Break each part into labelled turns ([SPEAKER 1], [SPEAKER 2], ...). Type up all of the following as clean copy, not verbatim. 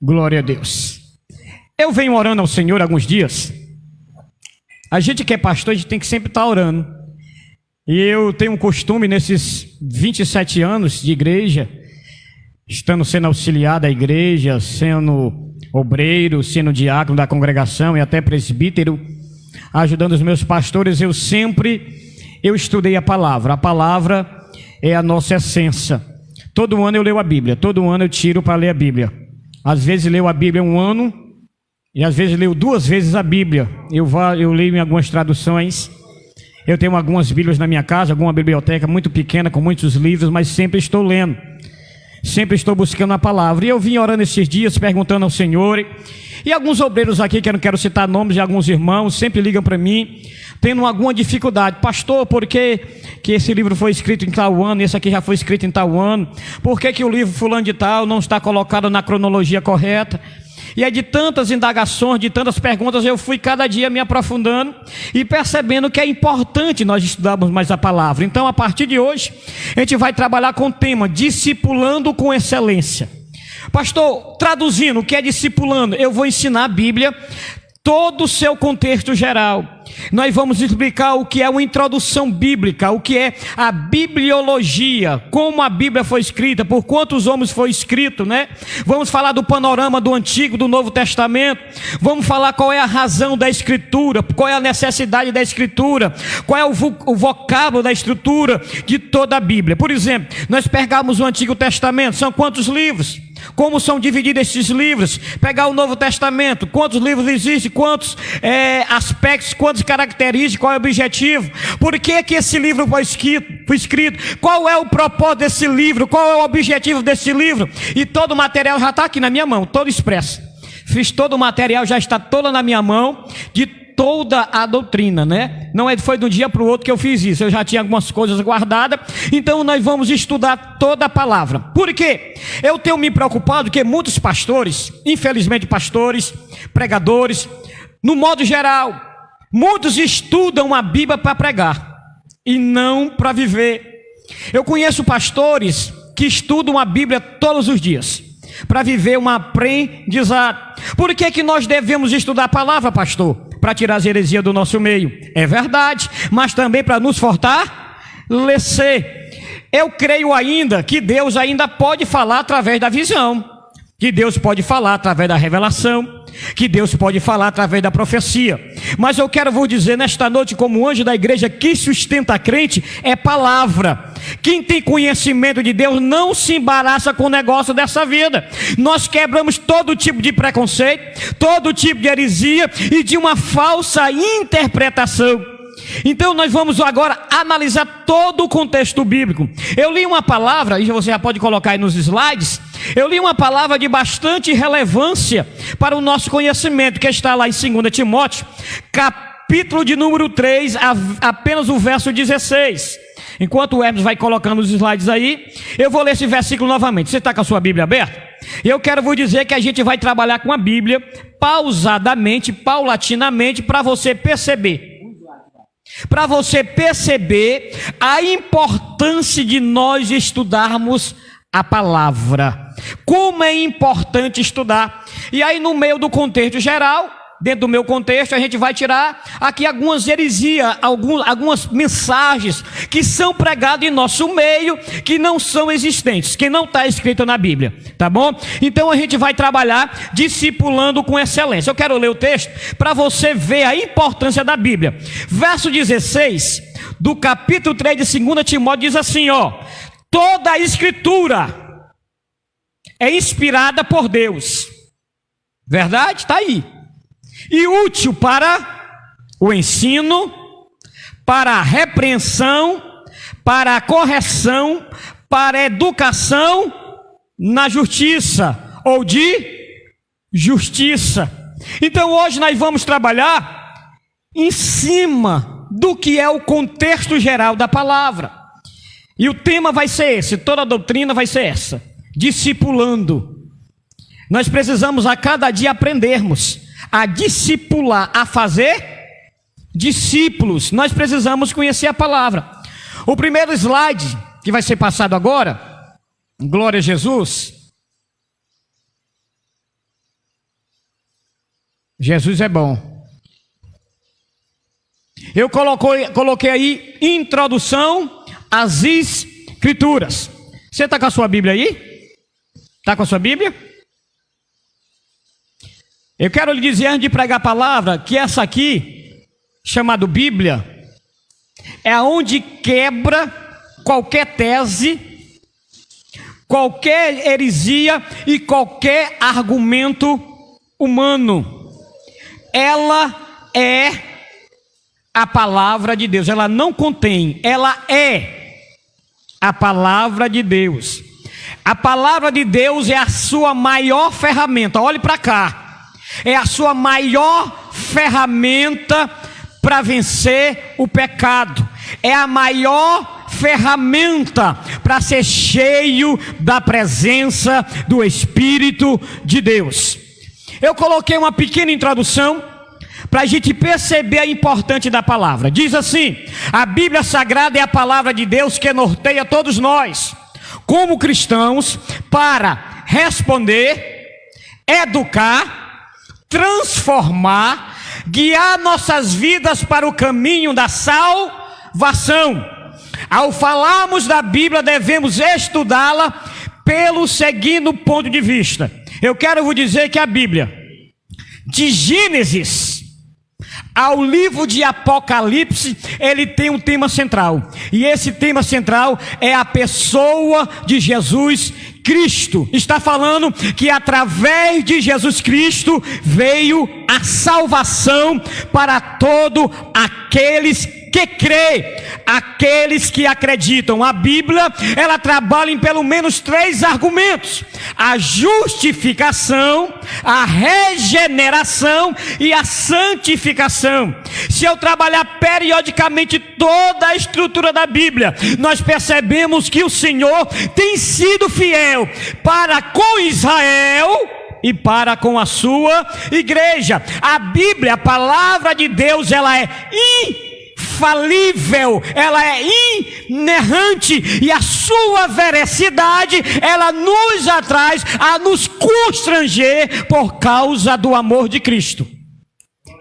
[SPEAKER 1] Glória a Deus. Eu venho orando ao Senhor há alguns dias. A gente que é pastor, a gente tem que sempre estar orando. E eu tenho um costume nesses 27 anos de igreja, sendo auxiliar da igreja, sendo obreiro, sendo diácono da congregação e até presbítero, ajudando os meus pastores, eu estudei a palavra. A palavra é a nossa essência. Todo ano eu leio a Bíblia, todo ano eu tiro para ler a Bíblia. Às vezes leio a Bíblia um ano e às vezes leio 2 vezes a Bíblia. Eu leio em algumas traduções. Eu tenho algumas Bíblias na minha casa, alguma biblioteca muito pequena com muitos livros, mas sempre estou lendo. Sempre estou buscando a palavra. E eu vim orando esses dias, perguntando ao Senhor. E alguns obreiros aqui, que eu não quero citar nomes de alguns irmãos, sempre ligam para mim, tendo alguma dificuldade. Pastor, por que esse livro foi escrito em tal ano, esse aqui já foi escrito em tal ano? Por que o livro fulano de tal não está colocado na cronologia correta? E aí de tantas indagações, de tantas perguntas, eu fui cada dia me aprofundando e percebendo que é importante nós estudarmos mais a palavra. Então, a partir de hoje, a gente vai trabalhar com o tema discipulando com excelência. Pastor, traduzindo, o que é discipulando? Eu vou ensinar a Bíblia, todo o seu contexto geral. Nós vamos explicar o que é uma introdução bíblica, o que é a bibliologia, como a Bíblia foi escrita, por quantos homens foi escrito, né? Vamos falar do panorama do Antigo, do Novo Testamento. Vamos falar qual é a razão da Escritura, qual é a necessidade da Escritura, qual é o vocábulo da estrutura de toda a Bíblia. Por exemplo, nós pegamos o Antigo Testamento, são quantos livros? Como são divididos esses livros? Pegar o Novo Testamento, quantos livros existem, quantos aspectos, quantas características, qual é o objetivo? Por que esse livro foi escrito? Qual é o propósito desse livro? Qual é o objetivo desse livro? E todo o material já está aqui na minha mão, todo expresso. Fiz todo o material, já está todo na minha mão, de toda a doutrina, né? Não foi de um dia para o outro que eu fiz isso, eu já tinha algumas coisas guardadas. Então nós vamos estudar toda a palavra. Por quê? Eu tenho me preocupado que muitos pastores, infelizmente pastores, pregadores, no modo geral, muitos estudam a Bíblia para pregar e não para viver. Eu conheço pastores que estudam a Bíblia todos os dias para viver um aprendizado. Por que nós devemos estudar a palavra, pastor? Para tirar as heresias do nosso meio. É verdade, mas também para nos fortalecer. Eu creio ainda que Deus ainda pode falar através da visão, que Deus pode falar através da revelação, que Deus pode falar através da profecia. Mas eu quero vos dizer nesta noite, como anjo da igreja, que sustenta a crente é palavra. Quem tem conhecimento de Deus não se embaraça com o negócio dessa vida. Nós quebramos todo tipo de preconceito, todo tipo de heresia e de uma falsa interpretação. Então nós vamos agora analisar todo o contexto bíblico. Eu li uma palavra, e você já pode colocar aí nos slides. Eu li uma palavra de bastante relevância para o nosso conhecimento, que está lá em 2 Timóteo, capítulo de número 3, apenas o verso 16. Enquanto o Hermes vai colocando os slides aí, eu vou ler esse versículo novamente. Você está com a sua Bíblia aberta? Eu quero vos dizer que a gente vai trabalhar com a Bíblia pausadamente, paulatinamente, para você perceber. Para você perceber a importância de nós estudarmos a palavra. Como é importante estudar. E aí no meio do contexto geral, dentro do meu contexto, a gente vai tirar aqui algumas heresias, algumas mensagens que são pregadas em nosso meio, que não são existentes, que não está escrito na Bíblia, tá bom? Então a gente vai trabalhar discipulando com excelência. Eu quero ler o texto para você ver a importância da Bíblia. Verso 16 do capítulo 3 de 2 Timóteo diz assim, ó: toda a escritura é inspirada por Deus. Verdade? Está aí. E útil para o ensino, para a repreensão, para a correção, para a educação na justiça, ou de justiça. Então hoje nós vamos trabalhar em cima do que é o contexto geral da palavra. E o tema vai ser esse, toda a doutrina vai ser essa: discipulando. Nós precisamos a cada dia aprendermos a discipular, a fazer discípulos. Nós precisamos conhecer a palavra. O primeiro slide que vai ser passado agora, glória a Jesus. Jesus é bom. Eu coloquei aí introdução às Escrituras. Você está com a sua Bíblia aí? Está com a sua Bíblia? Eu quero lhe dizer, antes de pregar a palavra, que essa aqui, chamada Bíblia, é onde quebra qualquer tese, qualquer heresia e qualquer argumento humano. Ela é a palavra de Deus. Ela não contém, ela é a palavra de Deus. A palavra de Deus é a sua maior ferramenta. Olhe para cá. É a sua maior ferramenta para vencer o pecado. É a maior ferramenta para ser cheio da presença do Espírito de Deus. Eu coloquei uma pequena introdução para a gente perceber a importância da palavra. Diz assim: a Bíblia Sagrada é a palavra de Deus que norteia todos nós, como cristãos, para responder, educar, transformar, guiar nossas vidas para o caminho da salvação. Ao falarmos da Bíblia, devemos estudá-la pelo seguinte ponto de vista. Eu quero vos dizer que a Bíblia, de Gênesis ao livro de Apocalipse, ele tem um tema central. E esse tema central é a pessoa de Jesus Cristo. Está falando que através de Jesus Cristo veio a salvação para todos aqueles que crê, aqueles que acreditam. A Bíblia, ela trabalha em pelo menos 3 argumentos: a justificação, a regeneração e a santificação. Se eu trabalhar periodicamente toda a estrutura da Bíblia, nós percebemos que o Senhor tem sido fiel para com Israel e para com a sua igreja. A Bíblia, a palavra de Deus, ela é infalível, ela é inerrante, e a sua veracidade, ela nos atrai a nos constranger por causa do amor de Cristo.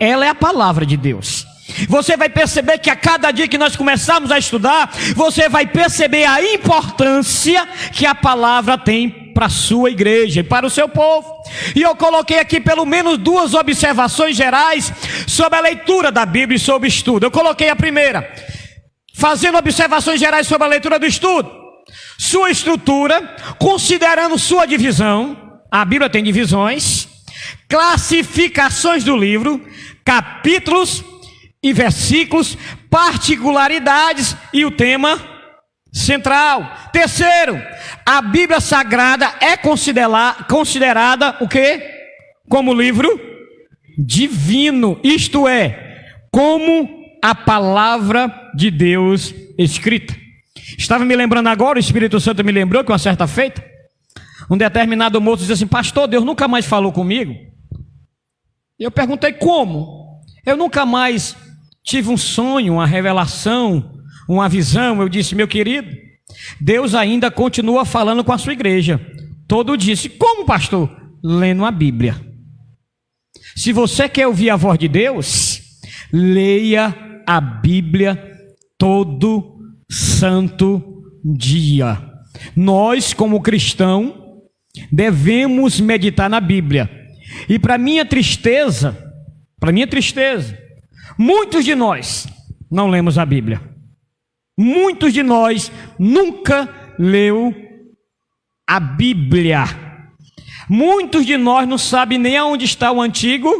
[SPEAKER 1] Ela é a palavra de Deus. Você vai perceber que a cada dia que nós começarmos a estudar, você vai perceber a importância que a palavra tem para a sua igreja e para o seu povo. E eu coloquei aqui pelo menos 2 observações gerais sobre a leitura da Bíblia e sobre o estudo. Eu coloquei a primeira, fazendo observações gerais sobre a leitura do estudo. Sua estrutura, considerando sua divisão. A Bíblia tem divisões, classificações do livro, capítulos e versículos, particularidades e o tema central. Terceiro, a Bíblia Sagrada é considerada o quê? Como livro divino, isto é, como a palavra de Deus escrita. Estava me lembrando agora, o Espírito Santo me lembrou que uma certa feita, um determinado moço disse assim: pastor, Deus nunca mais falou comigo. E eu perguntei como? Eu nunca mais tive um sonho, uma revelação, uma visão. Eu disse: meu querido, Deus ainda continua falando com a sua igreja todo dia. Como, pastor? Lendo a Bíblia. Se você quer ouvir a voz de Deus, leia a Bíblia todo santo dia. Nós, como cristão, devemos meditar na Bíblia. E para minha tristeza, muitos de nós não lemos a Bíblia. Muitos de nós nunca leu a Bíblia. Muitos de nós não sabem nem aonde está o Antigo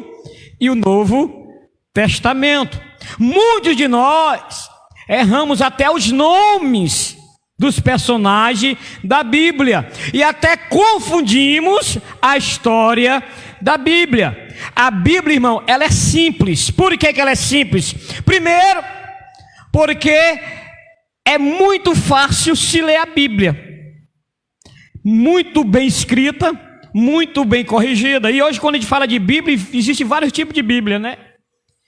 [SPEAKER 1] e o Novo Testamento. Muitos de nós erramos até os nomes dos personagens da Bíblia e até confundimos a história da Bíblia. A Bíblia, irmão, ela é simples. Por que ela é simples? Primeiro, porque é muito fácil se ler a Bíblia. Muito bem escrita, muito bem corrigida. E hoje, quando a gente fala de Bíblia, existem vários tipos de Bíblia, né?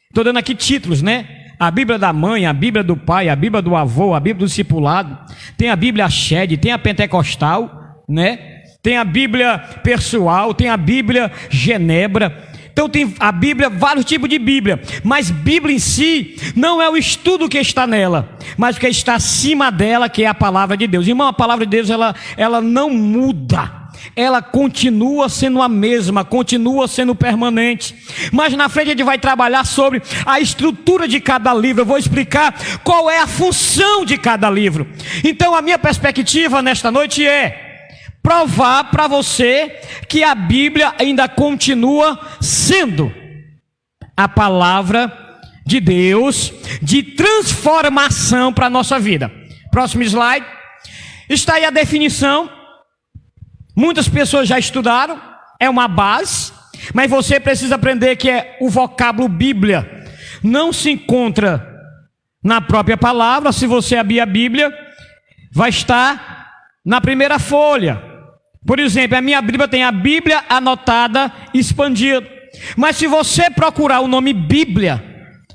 [SPEAKER 1] Estou dando aqui títulos, né? A Bíblia da mãe, a Bíblia do pai, a Bíblia do avô, a Bíblia do discipulado. Tem a Bíblia Shed, tem a pentecostal, né? Tem a Bíblia pessoal, tem a Bíblia Genebra. Então tem a Bíblia, vários tipos de Bíblia, mas Bíblia em si não é o estudo que está nela, mas o que está acima dela, que é a palavra de Deus. Irmão, a palavra de Deus ela não muda, ela continua sendo a mesma, continua sendo permanente. Mas na frente a gente vai trabalhar sobre a estrutura de cada livro. Eu vou explicar qual é a função de cada livro. Então a minha perspectiva nesta noite é provar para você que a Bíblia ainda continua sendo a palavra de Deus de transformação para a nossa vida. Próximo slide. Está aí a definição. Muitas pessoas já estudaram, é uma base, mas você precisa aprender que o vocábulo Bíblia não se encontra na própria palavra. Se você abrir a Bíblia, vai estar na primeira folha. Por exemplo, a minha Bíblia tem a Bíblia anotada expandida. Mas se você procurar o nome Bíblia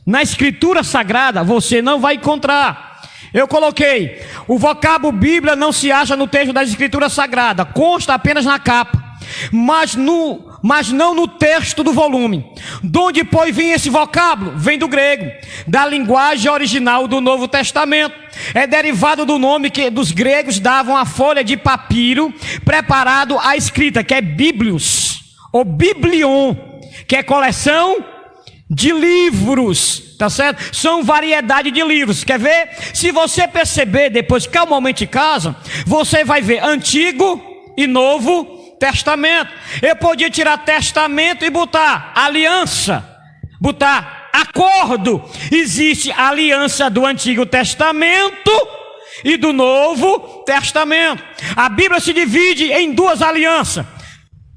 [SPEAKER 1] na Escritura Sagrada, você não vai encontrar. Eu coloquei, o vocábulo Bíblia não se acha no texto das Escrituras Sagradas, consta apenas na capa, mas não no texto do volume. De onde, pois, vem esse vocábulo? Vem do grego, da linguagem original do Novo Testamento. É derivado do nome que dos gregos davam a folha de papiro preparado à escrita, que é Bíblios, ou Biblion, que é coleção de livros, tá certo? São variedade de livros. Quer ver? Se você perceber depois, calmamente em casa, você vai ver Antigo e Novo Testamento. Eu podia tirar testamento e botar aliança, botar acordo. Existe a aliança do Antigo Testamento e do Novo Testamento. A Bíblia se divide em duas alianças.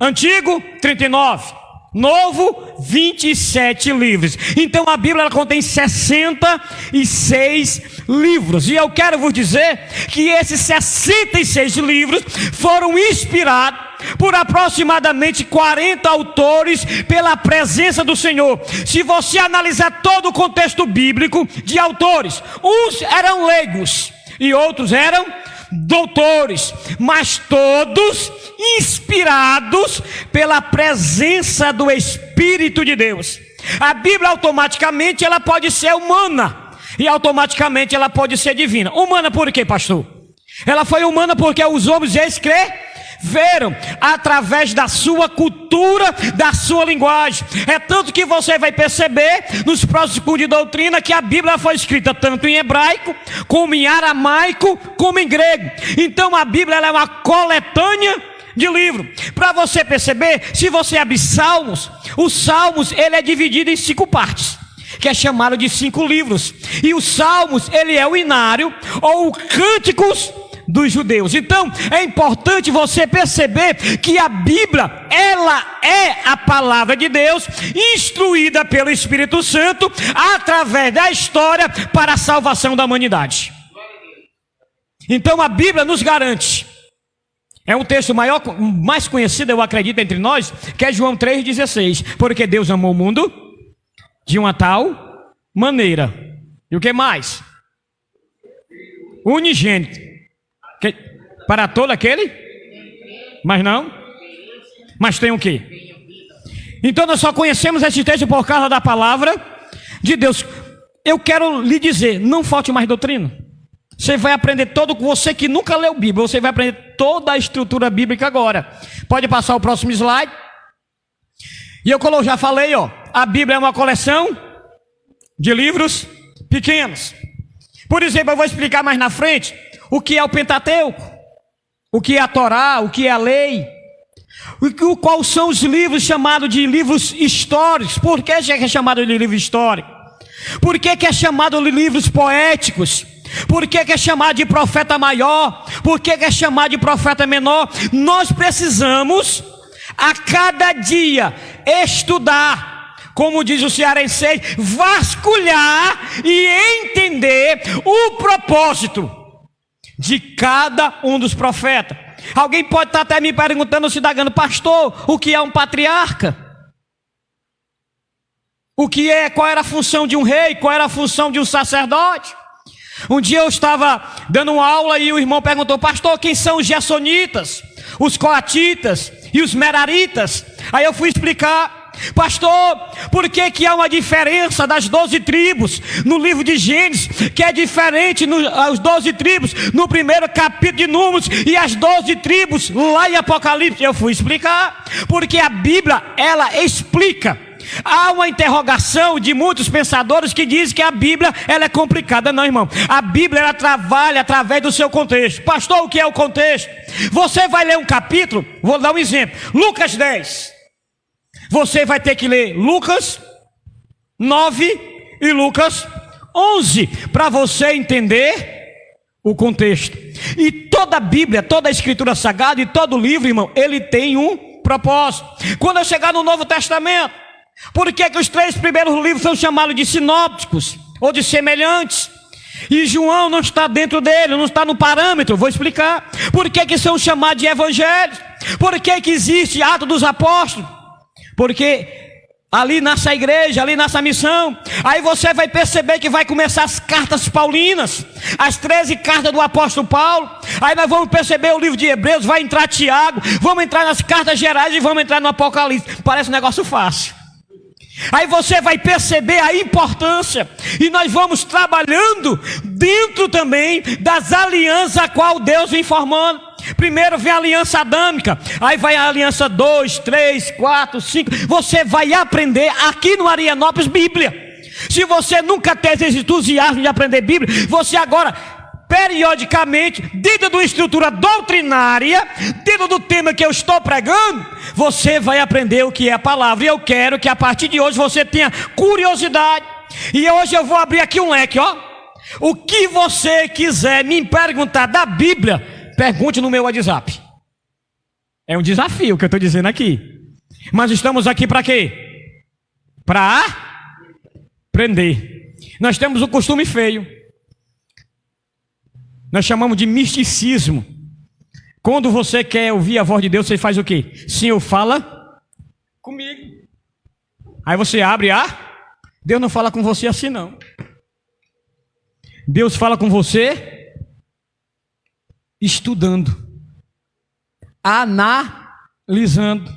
[SPEAKER 1] Antigo, 39. Novo, 27 livros. Então a Bíblia ela contém 66 livros. E eu quero vos dizer que esses 66 livros foram inspirados por aproximadamente 40 autores pela presença do Senhor. Se você analisar todo o contexto bíblico de autores, uns eram leigos e outros eram doutores, mas todos inspirados pela presença do Espírito de Deus. A Bíblia automaticamente ela pode ser humana e automaticamente ela pode ser divina. Humana por quê, pastor? Ela foi humana porque os homens escreveram através da sua cultura, da sua linguagem. É tanto que você vai perceber nos próximos cursos de doutrina que a Bíblia foi escrita tanto em hebraico, como em aramaico, como em grego. Então a Bíblia ela é uma coletânea de livro. Para você perceber, se você abrir Salmos, os Salmos ele é dividido em 5 partes, que é chamado de 5 livros. E os Salmos ele é o inário ou o Cânticos dos judeus. Então é importante você perceber que a Bíblia ela é a palavra de Deus instruída pelo Espírito Santo através da história para a salvação da humanidade. Então a Bíblia nos garante. É um texto mais conhecido, eu acredito, entre nós, que é João 3,16. Porque Deus amou o mundo de uma tal maneira. E o que mais? Unigênito. Para todo aquele? Mas não? Mas tem o quê? Então nós só conhecemos esse texto por causa da palavra de Deus. Eu quero lhe dizer, não falte mais doutrina. Você vai aprender você que nunca leu Bíblia, você vai aprender toda a estrutura bíblica agora. Pode passar o próximo slide. E eu já falei, a Bíblia é uma coleção de livros pequenos. Por exemplo, eu vou explicar mais na frente o que é o Pentateuco, o que é a Torá, o que é a lei, quais são os livros chamados de livros históricos. Por que é chamado de livro histórico? Por que é chamado de livros poéticos? Por que é chamado de profeta maior? Por que é chamado de profeta menor? Nós precisamos a cada dia estudar, como diz o cearense, vasculhar e entender o propósito de cada um dos profetas. Alguém pode estar até me perguntando, se indagando, pastor, o que é um patriarca? Qual era a função de um rei? Qual era a função de um sacerdote? Um dia eu estava dando uma aula e o irmão perguntou, pastor, quem são os gersonitas, os coatitas e os meraritas? Aí eu fui explicar Pastor, por que que há uma diferença das 12 tribos no livro de Gênesis, que é diferente as 12 tribos no primeiro capítulo de Números e as 12 tribos lá em Apocalipse? Eu fui explicar, porque a Bíblia, ela explica. Há uma interrogação de muitos pensadores que dizem que a Bíblia ela é complicada. Não, irmão, a Bíblia ela trabalha através do seu contexto. Pastor, o que é o contexto? Você vai ler um capítulo, vou dar um exemplo, Lucas 10. Você vai ter que ler Lucas 9 e Lucas 11 para você entender o contexto. E toda a Bíblia, toda a Escritura Sagrada e todo livro, irmão, ele tem um propósito. Quando eu chegar no Novo Testamento, por que que os 3 primeiros livros são chamados de sinópticos ou de semelhantes? E João não está dentro dele, não está no parâmetro. Vou explicar. Por que que são chamados de evangelhos? Por que que existe Atos dos Apóstolos? Porque ali nasce a igreja, ali nasce a missão. Aí você vai perceber que vai começar as cartas paulinas, as 13 cartas do apóstolo Paulo. Aí nós vamos perceber o livro de Hebreus, vai entrar Tiago, vamos entrar nas cartas gerais e vamos entrar no Apocalipse. Parece um negócio fácil. Aí você vai perceber a importância, e nós vamos trabalhando dentro também das alianças a qual Deus vem formando. Primeiro vem a aliança adâmica, aí vai a aliança 2, 3, 4, 5. Você vai aprender aqui no Arianópolis Bíblia. Se você nunca teve esse entusiasmo de aprender Bíblia, você agora, periodicamente, dentro de uma estrutura doutrinária, dentro do tema que eu estou pregando, você vai aprender o que é a palavra. E eu quero que a partir de hoje você tenha curiosidade. E hoje eu vou abrir aqui um leque, ó. O que você quiser me perguntar da Bíblia, pergunte no meu WhatsApp. É um desafio que eu estou dizendo aqui. Mas estamos aqui para quê? Para aprender. Nós temos um costume feio. Nós chamamos de misticismo. Quando você quer ouvir a voz de Deus, você faz o quê? Senhor, fala comigo. Aí você abre Deus não fala com você assim não. Deus fala com você estudando, analisando.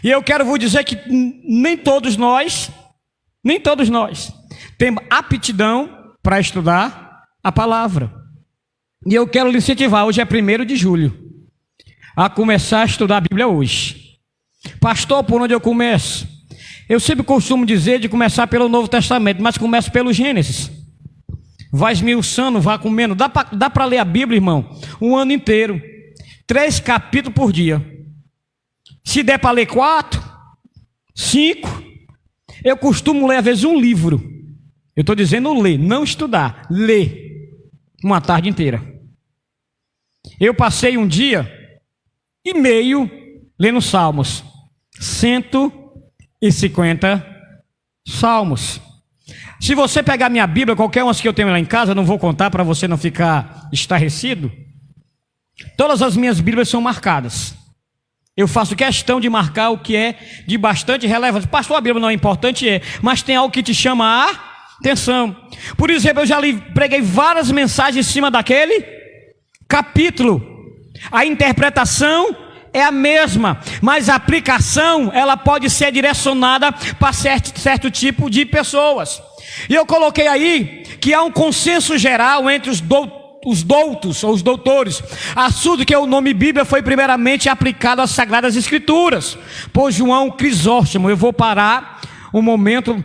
[SPEAKER 1] E eu quero vos dizer que nem todos nós temos aptidão para estudar a palavra. E eu quero lhe incentivar, hoje é 1º de julho, a começar a estudar a Bíblia hoje. Pastor, por onde eu começo? Eu sempre costumo dizer de começar pelo Novo Testamento, mas começo pelo Gênesis. Vai esmiuçando, vá comendo. Dá para ler a Bíblia, irmão, um ano inteiro. 3 capítulos por dia. Se der para ler 4, 5, eu costumo ler às vezes um livro. Eu estou dizendo ler, não estudar, ler. Uma tarde inteira. Eu passei um dia e meio lendo Salmos. 150 Salmos. Se você pegar minha Bíblia, qualquer uma que eu tenho lá em casa, não vou contar para você não ficar estarrecido. Todas as minhas Bíblias são marcadas. Eu faço questão de marcar o que é de bastante relevância. Pastor, a Bíblia não é importante, mas tem algo que te chama a atenção. Por exemplo, eu já preguei várias mensagens em cima daquele capítulo. A interpretação é a mesma, mas a aplicação ela pode ser direcionada para certo tipo de pessoas. E eu coloquei aí que há um consenso geral entre os doutos ou os doutores, assunto que o nome Bíblia foi primeiramente aplicado às Sagradas Escrituras por João Crisóstomo. Eu vou parar um momento,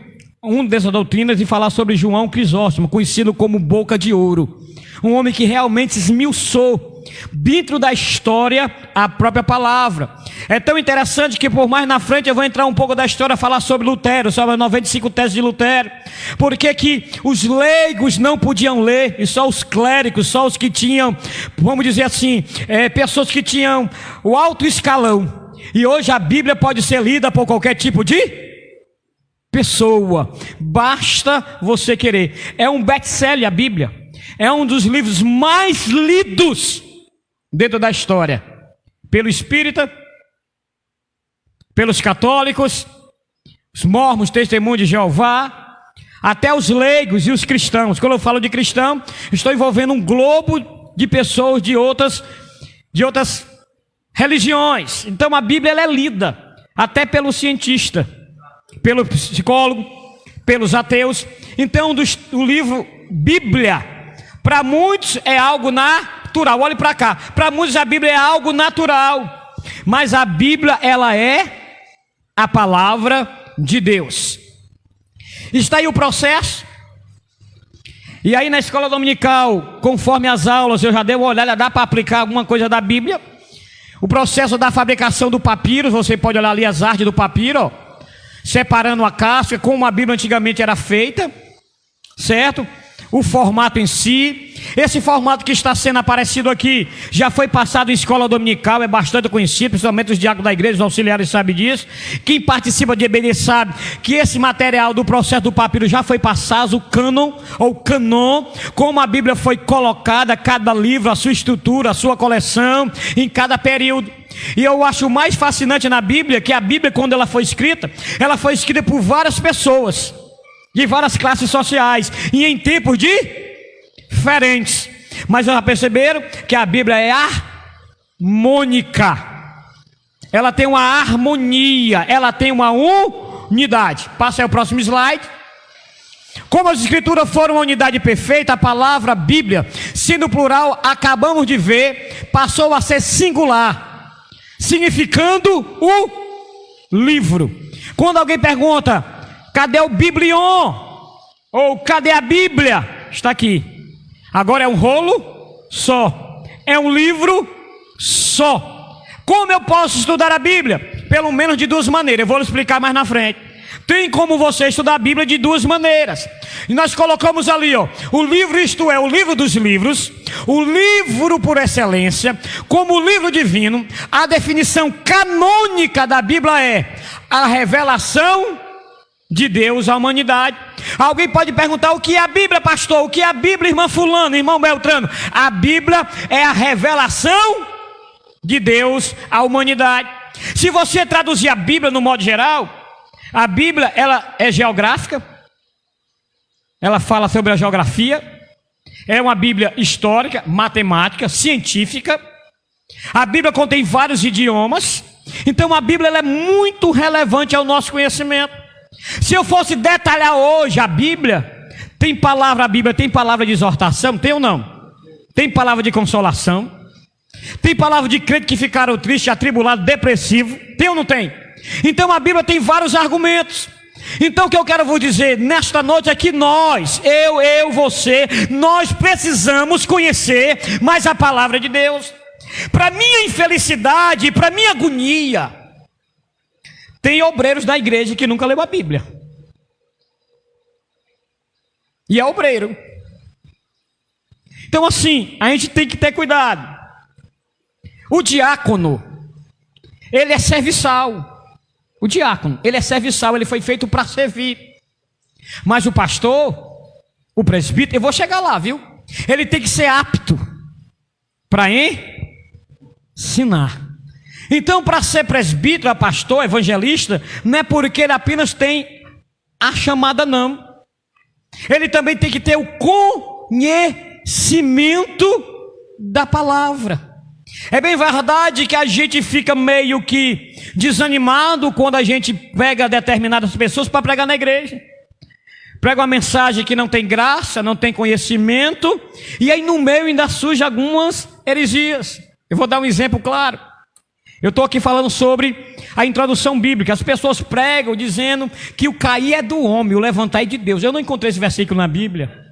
[SPEAKER 1] dessas doutrinas, e falar sobre João Crisóstomo, conhecido como Boca de Ouro, um homem que realmente esmiuçou dentro da história a própria palavra. É tão interessante que por mais na frente eu vou entrar um pouco da história, falar sobre Lutero, sobre as 95 teses de Lutero, porque que os leigos não podiam ler, e só os clérigos, só os que tinham, vamos dizer assim, pessoas que tinham o alto escalão. E hoje a Bíblia pode ser lida por qualquer tipo de pessoa, basta você querer. É um best-seller a Bíblia, é um dos livros mais lidos dentro da história, pelo espírita, pelos católicos, os mormons, testemunhos de Jeová, até os leigos e os cristãos. Quando eu falo de cristão, estou envolvendo um globo de pessoas de outras religiões. Então a Bíblia ela é lida até pelo cientista. pelo psicólogo, pelos ateus. Então, o livro Bíblia, para muitos é algo natural. Olhe para cá. Para muitos a Bíblia é algo natural, mas a Bíblia, ela é a palavra de Deus. Está aí o processo. E aí na escola dominical, conforme as aulas, eu já dei uma olhada, dá para aplicar alguma coisa da Bíblia. O processo da fabricação do papiro, você pode olhar ali as artes do papiro, ó, separando a casca, como a Bíblia antigamente era feita, certo? O formato em si. Esse formato que está sendo aparecido aqui já foi passado em escola dominical, é bastante conhecido, principalmente os diáconos da igreja, os auxiliares sabem disso. Quem participa de EBD sabe que esse material do processo do papiro já foi passado, o cânon ou canon, como a Bíblia foi colocada, cada livro, a sua estrutura, a sua coleção, em cada período. E eu acho mais fascinante na Bíblia, que a Bíblia, quando ela foi escrita por várias pessoas, de várias classes sociais, e em tempos diferentes. Mas já perceberam que a Bíblia é harmônica. Ela tem uma harmonia, ela tem uma unidade. Passa aí o próximo slide. Como as escrituras foram uma unidade perfeita, a palavra Bíblia, sendo plural, acabamos de ver, passou a ser singular, significando o livro. Quando alguém pergunta: cadê o Biblion? Ou cadê a Bíblia? Está aqui. Agora é um rolo só. É um livro só. Como eu posso estudar a Bíblia? Pelo menos de duas maneiras. Eu vou lhe explicar mais na frente. Tem como você estudar a Bíblia de duas maneiras. E nós colocamos ali, ó, o livro, isto é, o livro dos livros, o livro por excelência, como o livro divino. A definição canônica da Bíblia é a revelação de Deus à humanidade. Alguém pode perguntar: o que é a Bíblia, pastor? O que é a Bíblia, irmã fulano, irmão Beltrano? A Bíblia é a revelação de Deus à humanidade. Se você traduzir a Bíblia no modo geral, a Bíblia, ela é geográfica, ela fala sobre a geografia, é uma Bíblia histórica, matemática, científica. A Bíblia contém vários idiomas. Então a Bíblia, ela é muito relevante ao nosso conhecimento. Se eu fosse detalhar hoje a Bíblia, a Bíblia tem palavra de exortação, tem ou não? Tem palavra de consolação, tem palavra de crente que ficaram tristes, atribulados, depressivos, tem ou não tem? Então a Bíblia tem vários argumentos. Então o que eu quero vos dizer nesta noite é que você, nós precisamos conhecer mais a palavra de Deus. Para minha infelicidade, para minha agonia, tem obreiros da igreja que nunca leu a Bíblia. E é obreiro. Então assim, a gente tem que ter cuidado. O diácono, ele é serviçal. O diácono, ele é serviçal, ele foi feito para servir. Mas o pastor, o presbítero, eu vou chegar lá, viu? Ele tem que ser apto para ensinar. Então, para ser presbítero, pastor, evangelista, não é porque ele apenas tem a chamada, não. Ele também tem que ter o conhecimento da palavra. É bem verdade que a gente fica meio que desanimado quando a gente pega determinadas pessoas para pregar na igreja. Prega uma mensagem que não tem graça, não tem conhecimento, e aí no meio ainda surge algumas heresias. Eu vou dar um exemplo claro. Eu estou aqui falando sobre a introdução bíblica. As pessoas pregam dizendo que o cair é do homem, o levantar é de Deus. Eu não encontrei esse versículo na Bíblia.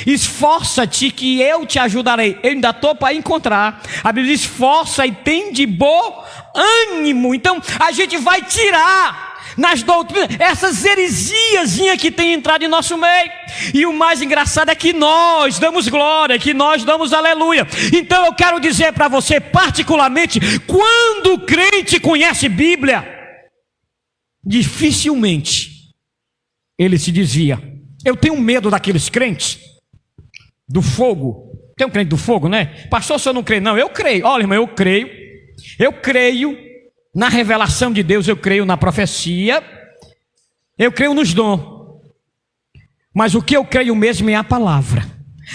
[SPEAKER 1] Esforça-te que eu te ajudarei. Eu ainda estou para encontrar. A Bíblia diz: esforça e tem de bom ânimo. Então a gente vai tirar nas doutrinas essas heresiazinhas que tem entrado em nosso meio. E o mais engraçado é que nós damos glória, que nós damos aleluia. Então eu quero dizer para você, particularmente, quando o crente conhece Bíblia, dificilmente ele se desvia. Eu tenho medo daqueles crentes do fogo. Tem um crente do fogo, né? Pastor, o senhor não crê? Não, eu creio. Olha, irmão, eu creio na revelação de Deus, eu creio na profecia, eu creio nos dons. Mas o que eu creio mesmo é a palavra.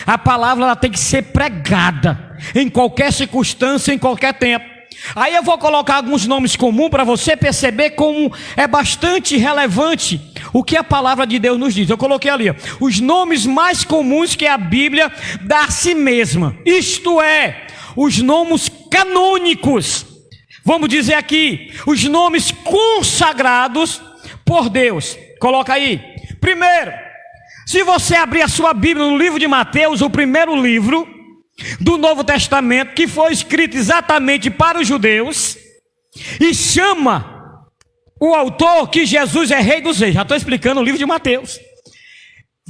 [SPEAKER 1] A palavra, ela tem que ser pregada em qualquer circunstância, em qualquer tempo. Aí eu vou colocar alguns nomes comuns para você perceber como é bastante relevante o que a palavra de Deus nos diz. Eu coloquei ali, ó, os nomes mais comuns que a Bíblia dá a si mesma. Isto é, os nomes canônicos. Vamos dizer aqui, os nomes consagrados por Deus. Coloca aí. Primeiro, se você abrir a sua Bíblia no livro de Mateus, o primeiro livro do Novo Testamento, que foi escrito exatamente para os judeus, e chama o autor que Jesus é Rei dos Reis. Já estou explicando o livro de Mateus.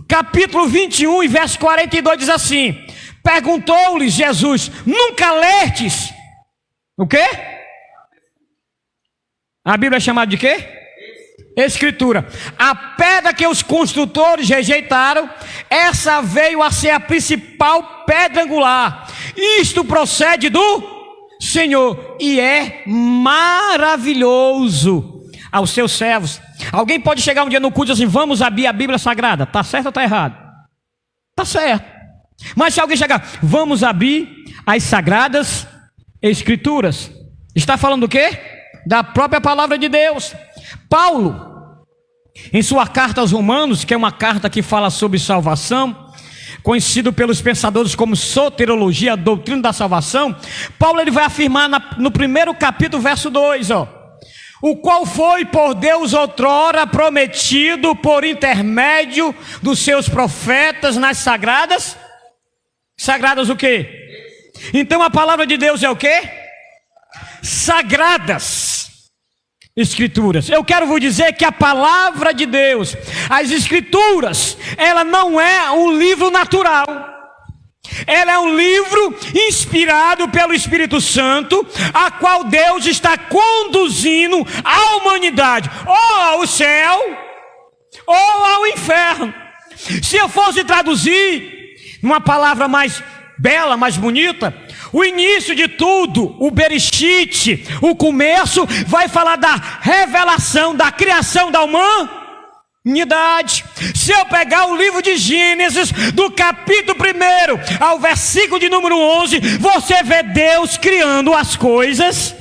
[SPEAKER 1] Capítulo 21 e verso 42 diz assim: perguntou-lhes Jesus: nunca lestes o quê? A Bíblia é chamada de quê? Escritura. A pedra que os construtores rejeitaram, essa veio a ser a principal pedra angular. Isto procede do Senhor e é maravilhoso aos seus servos. Alguém pode chegar um dia no culto e dizer assim: vamos abrir a Bíblia Sagrada. Está certo ou está errado? Está certo. Mas se alguém chegar: vamos abrir as Sagradas Escrituras, está falando do quê? Da própria palavra de Deus. Paulo, em sua carta aos Romanos, que é uma carta que fala sobre salvação, conhecido pelos pensadores como soteriologia, a doutrina da salvação, Paulo ele vai afirmar no primeiro capítulo, verso 2, ó: o qual foi por Deus outrora prometido por intermédio dos seus profetas nas sagradas o quê? Então a palavra de Deus é o quê? Sagradas Escrituras. Eu quero vos dizer que a palavra de Deus, as Escrituras, ela não é um livro natural. Ela é um livro inspirado pelo Espírito Santo, a qual Deus está conduzindo a humanidade ou ao céu ou ao inferno. Se eu fosse traduzir numa palavra mais bela, mais bonita, o início de tudo, o Bereshit, o começo, vai falar da revelação, da criação da humanidade. Se eu pegar o livro de Gênesis, do capítulo 1 ao versículo de número 11, você vê Deus criando as coisas,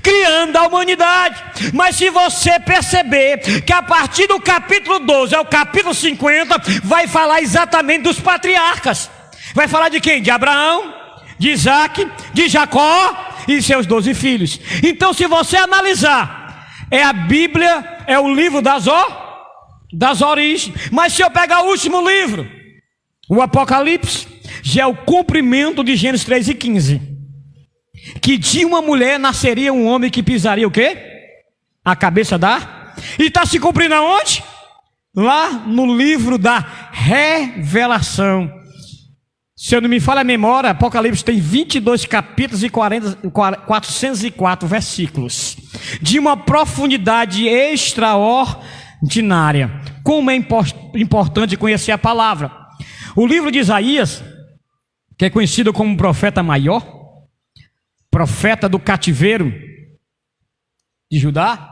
[SPEAKER 1] criando a humanidade. Mas se você perceber que a partir do capítulo 12 ao capítulo 50, vai falar exatamente dos patriarcas. Vai falar de quem? De Abraão, de Isaac, de Jacó e seus 12 filhos. Então, se você analisar, a Bíblia é o livro das origens. Mas se eu pegar o último livro, o Apocalipse, já é o cumprimento de Gênesis 3:15, que de uma mulher nasceria um homem que pisaria o quê? A cabeça da... E está se cumprindo aonde? Lá no livro da Revelação. Se eu não me falha a memória, Apocalipse tem 22 capítulos e 404 versículos, de uma profundidade extraordinária. Como é importante conhecer a palavra. O livro de Isaías, que é conhecido como profeta maior, profeta do cativeiro de Judá,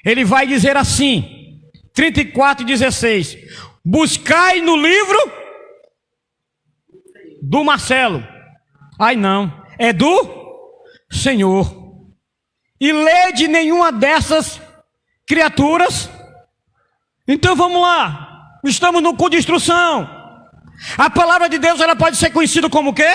[SPEAKER 1] ele vai dizer assim, 34:16: buscai no livro do Marcelo. Ai não, é do Senhor. E lede nenhuma dessas criaturas. Então vamos lá, estamos no culto de instrução. A palavra de Deus, ela pode ser conhecida como o quê?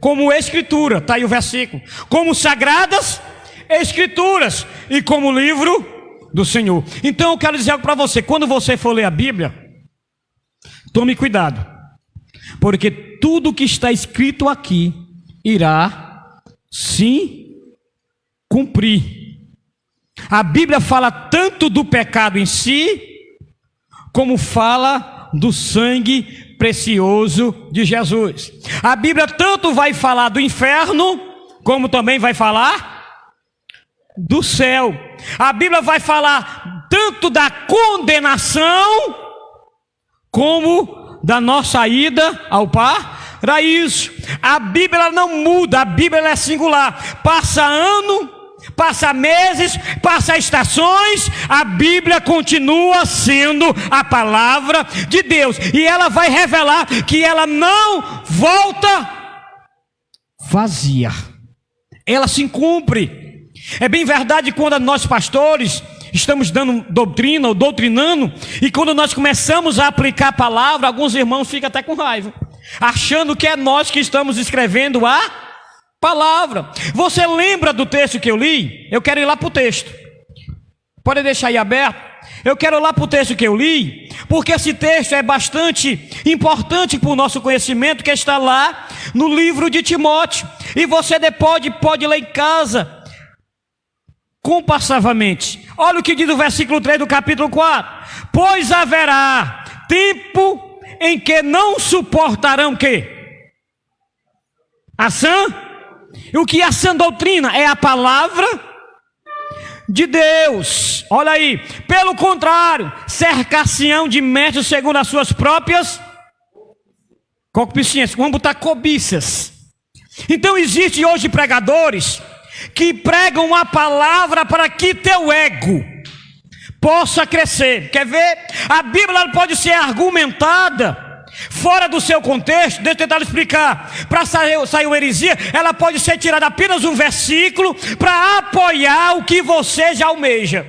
[SPEAKER 1] Como Escritura, está aí o versículo. Como Sagradas Escrituras e como livro do Senhor. Então eu quero dizer algo para você: quando você for ler a Bíblia, tome cuidado, porque tudo que está escrito aqui irá se cumprir. A Bíblia fala tanto do pecado em si, como fala do sangue precioso de Jesus. A Bíblia tanto vai falar do inferno, como também vai falar do céu. A Bíblia vai falar tanto da condenação, como da nossa ida ao paraíso. A Bíblia não muda, a Bíblia é singular. Passa ano, passa meses, passa estações, a Bíblia continua sendo a palavra de Deus. E ela vai revelar que ela não volta vazia. ela se cumpre. É bem verdade quando nós pastores estamos dando doutrina ou doutrinando, e quando nós começamos a aplicar a palavra, alguns irmãos ficam até com raiva, achando que é nós que estamos escrevendo a palavra. Você lembra do texto que eu li? Eu quero ir lá para o texto. Pode deixar aí aberto. Eu quero ir lá para o texto que eu li, porque esse texto é bastante importante para o nosso conhecimento, que está lá no livro de Timóteo. E você depois pode ler em casa, compassivamente. Olha o que diz o versículo 3 do capítulo 4. Pois haverá tempo em que não suportarão o quê? A sã? E o que é a sã doutrina? É a palavra de Deus. Olha aí. Pelo contrário, cercar-se-ão de mestres segundo as suas próprias concupiscências. Vamos botar cobiças. Então existe hoje pregadores que pregam a palavra para que teu ego possa crescer. Quer ver? A Bíblia pode ser argumentada fora do seu contexto. Deixa eu tentar explicar. Para sair uma heresia, ela pode ser tirada apenas um versículo para apoiar o que você já almeja.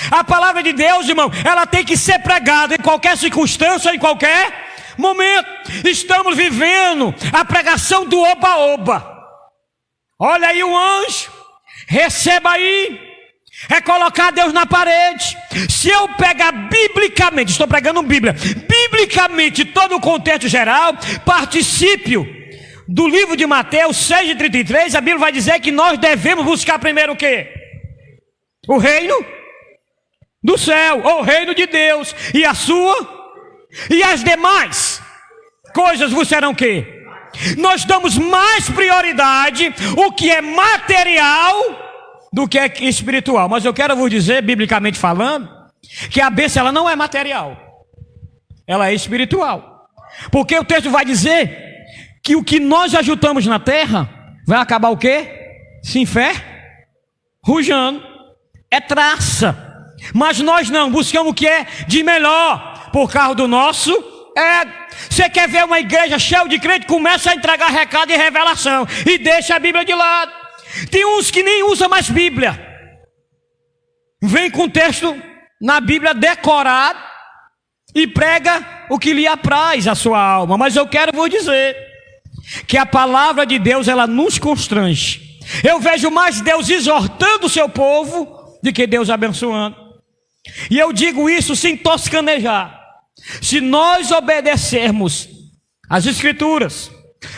[SPEAKER 1] A palavra de Deus, irmão, ela tem que ser pregada em qualquer circunstância, em qualquer momento. Estamos vivendo a pregação do oba-oba. Olha aí o anjo, receba aí. É colocar Deus na parede. Se eu pegar biblicamente, estou pregando Bíblia, biblicamente todo o contexto geral, particípio do livro de Mateus 6:33, a Bíblia vai dizer que nós devemos buscar primeiro o quê? O reino do céu, ou o reino de Deus, e a sua, e as demais coisas vos serão o quê? Nós damos mais prioridade o que é material do que é espiritual. Mas eu quero vos dizer, biblicamente falando, que a bênção ela não é material, ela é espiritual. Porque o texto vai dizer que o que nós ajuntamos na terra vai acabar o quê? Sem fé, rujando, é traça. Mas nós não, buscamos o que é de melhor, por causa do nosso Você quer ver uma igreja cheia de crente, começa a entregar recado e revelação e deixa a Bíblia de lado. Tem uns que nem usam mais Bíblia, vem com texto na Bíblia decorado e prega o que lhe apraz a sua alma. Mas eu quero vos dizer que a palavra de Deus ela nos constrange. Eu vejo mais Deus exortando o seu povo do que Deus abençoando. E eu digo isso sem toscanejar. Se nós obedecermos as Escrituras,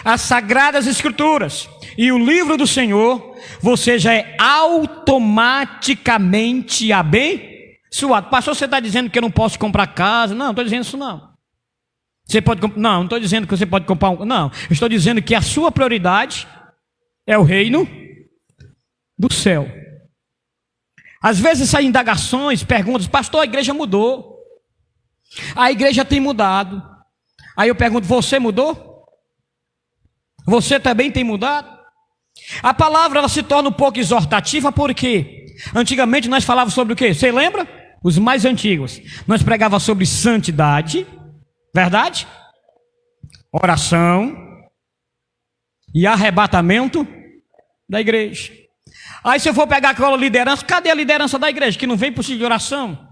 [SPEAKER 1] as Sagradas Escrituras e o livro do Senhor, você já é automaticamente abençoado. Pastor, você está dizendo que eu não posso comprar casa? Não, não estou dizendo isso não. Você pode não estou dizendo que você pode comprar não, eu estou dizendo que a sua prioridade é o reino do céu. Às vezes saem indagações, perguntas, pastor, a igreja mudou. A igreja tem mudado. Aí eu pergunto, você mudou? Você também tem mudado? A palavra ela se torna um pouco exortativa porque antigamente nós falávamos sobre o quê? Você lembra? Os mais antigos. Nós pregávamos sobre santidade, verdade? Oração e arrebatamento da igreja. Aí se eu for pegar aquela liderança, cadê a liderança da igreja? Que não vem para o ciclo de oração,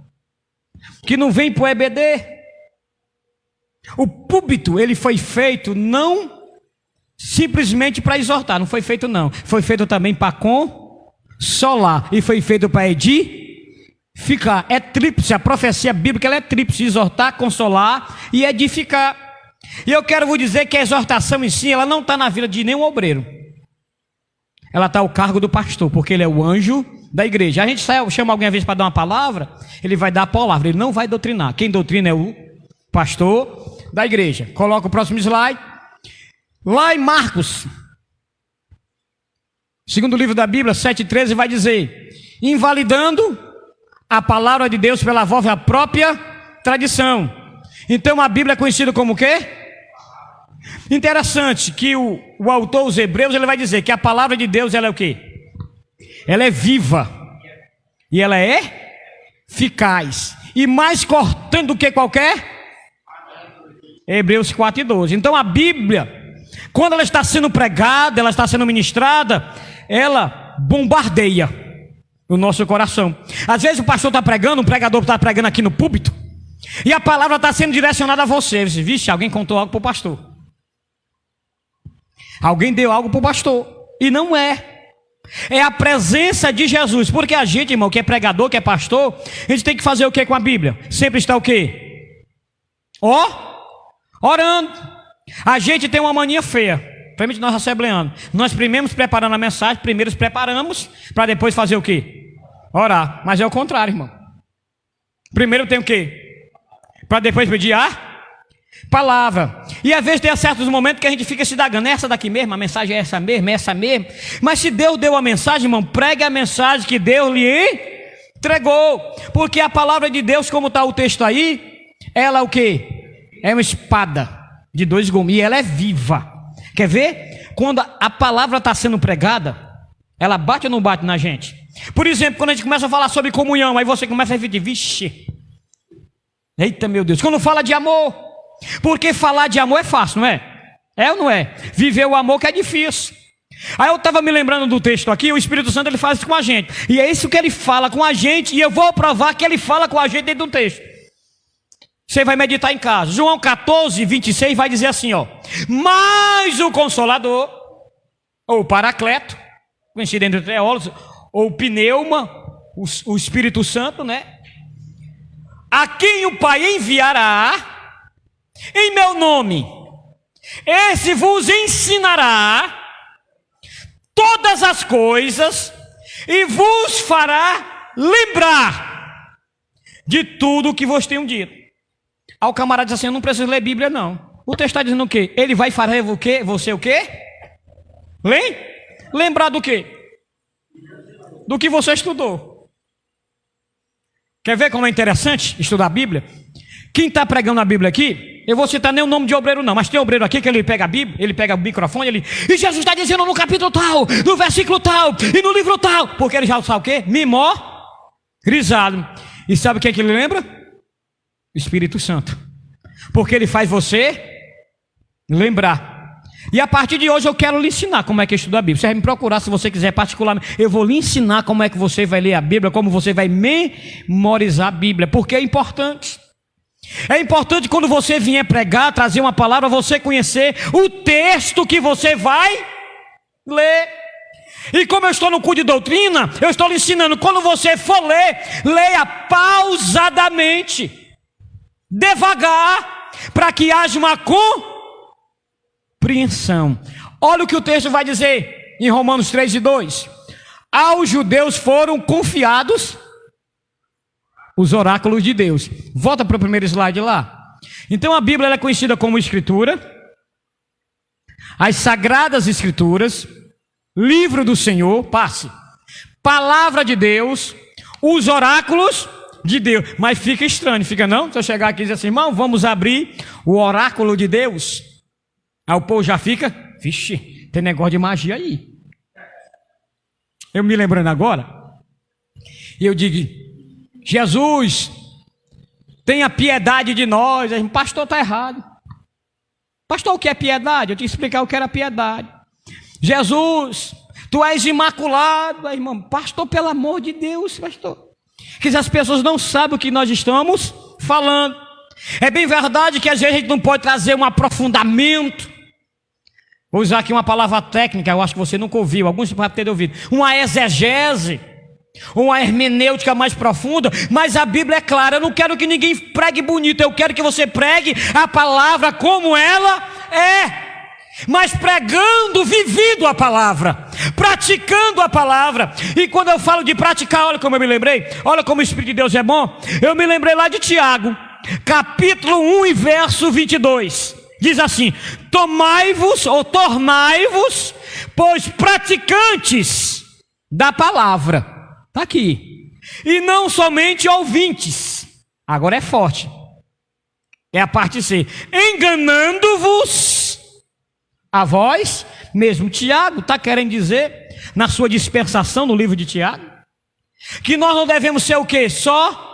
[SPEAKER 1] que não vem para o EBD. O púlpito ele foi feito não simplesmente para exortar, não foi feito não, foi feito também para consolar e foi feito para edificar. É tríplice, a profecia bíblica ela é tríplice: exortar, consolar e edificar. E eu quero vos dizer que a exortação em si ela não está na vida de nenhum obreiro, ela está ao cargo do pastor, porque ele é o anjo da igreja. A gente chama alguém às vezes para dar uma palavra, ele vai dar a palavra, ele não vai doutrinar. Quem doutrina é o pastor da igreja. Coloca o próximo slide. Lá em Marcos, segundo livro da Bíblia, 7:13, vai dizer: invalidando a palavra de Deus pela voz da própria tradição. Então a Bíblia é conhecida como o quê? Interessante que o autor dos Hebreus ele vai dizer que a palavra de Deus ela é o quê? Ela é viva e ela é eficaz e mais cortante do que qualquer. Hebreus 4:12. Então a Bíblia Quando ela está sendo pregada, ela está sendo ministrada, ela bombardeia o nosso coração. Às vezes o pastor está pregando, um pregador está pregando aqui no púlpito, e a palavra está sendo direcionada a você. Você diz, vixe, alguém contou algo para o pastor. Alguém deu algo para o pastor. E não é. É a presença de Jesus. Porque a gente, irmão, que é pregador, que é pastor, a gente tem que fazer o que com a Bíblia? Sempre está o quê? Orando. A gente tem uma mania feia, principalmente nós assembleanos. Nós primeiro preparando a mensagem, primeiro preparamos, para depois fazer o quê? Orar. Mas é o contrário, irmão. Primeiro tem o quê? Para depois pedir a palavra. E às vezes tem certos momentos que a gente fica se dagando, é essa daqui mesmo, a mensagem é essa mesmo, é essa mesmo. Mas se Deus deu a mensagem, irmão, pregue a mensagem que Deus lhe entregou. Porque a palavra de Deus, como está o texto aí, ela é o quê? É uma espada de dois gumes, e ela é viva. Quer ver? Quando a palavra está sendo pregada, ela bate ou não bate na gente? Por exemplo, quando a gente começa a falar sobre comunhão, aí você começa a refletir, vixe, eita meu Deus, quando fala de amor, porque falar de amor é fácil, não é? É ou não é? Viver o amor que é difícil. Aí eu estava me lembrando do texto aqui, o Espírito Santo ele faz isso com a gente, e é isso que ele fala com a gente, e eu vou provar que ele fala com a gente dentro do texto. Você vai meditar em casa. João 14, 26 vai dizer assim, ó: mas o Consolador, ou o Paracleto, conhecido entre teólogos, ou o Pneuma, o Espírito Santo, né? A quem o Pai enviará em meu nome, esse vos ensinará todas as coisas e vos fará lembrar de tudo o que vos tenho dito. Aí o camarada diz assim, eu não preciso ler Bíblia não. O texto está dizendo o quê? Ele vai fazer o quê? Você o quê? Lembrar do quê? Do que você estudou. Quer ver como é interessante estudar a Bíblia? Quem está pregando a Bíblia aqui, eu vou citar nem o nome de obreiro não, mas tem obreiro aqui que ele pega a Bíblia, ele pega o microfone, e Jesus está dizendo no capítulo tal, no versículo tal, e no livro tal, porque ele já sabe o quê? Memorizado. E sabe o que é que ele lembra? Espírito Santo, porque ele faz você lembrar. E a partir de hoje eu quero lhe ensinar como é que estuda a Bíblia. Você vai me procurar se você quiser particularmente. Eu vou lhe ensinar como é que você vai ler a Bíblia, como você vai memorizar a Bíblia, porque é importante. É importante quando você vier pregar, trazer uma palavra, você conhecer o texto que você vai ler. E como eu estou no curso de doutrina, eu estou lhe ensinando, quando você for ler, leia pausadamente, devagar, para que haja uma compreensão. Olha o que o texto vai dizer em Romanos 3:2. Aos judeus foram confiados os oráculos de Deus. Volta para o primeiro slide lá. Então a Bíblia ela é conhecida como Escritura, as Sagradas Escrituras, livro do Senhor, passe, palavra de Deus, os oráculos de Deus. Mas fica estranho, fica não? Se eu chegar aqui e dizer assim, irmão, vamos abrir o oráculo de Deus. Aí o povo já fica, vixe, tem negócio de magia aí. Eu me lembrando agora, e eu digo, Jesus, tenha piedade de nós. Aí, pastor, está errado. Pastor, o que é piedade? Eu te explicar o que era piedade. Jesus, tu és imaculado. Aí, irmão, pastor, pelo amor de Deus, pastor. Que as pessoas não sabem o que nós estamos falando. É bem verdade que às vezes a gente não pode trazer um aprofundamento. Vou usar aqui uma palavra técnica, eu acho que você nunca ouviu, alguns podem ter ouvido. Uma exegese, uma hermenêutica mais profunda, mas a Bíblia é clara. Eu não quero que ninguém pregue bonito, eu quero que você pregue a palavra como ela é. Mas pregando, vivido a palavra, praticando a palavra. E quando eu falo de praticar, olha como eu me lembrei, olha como o Espírito de Deus é bom. Eu me lembrei lá de Tiago, capítulo 1 e verso 22. Diz assim, tomai-vos ou tornai-vos, pois praticantes da palavra. Está aqui. E não somente ouvintes. Agora é forte. É a parte C. Enganando-vos a vós mesmo. Tiago está querendo dizer, na sua dispensação no livro de Tiago, que nós não devemos ser o quê? Só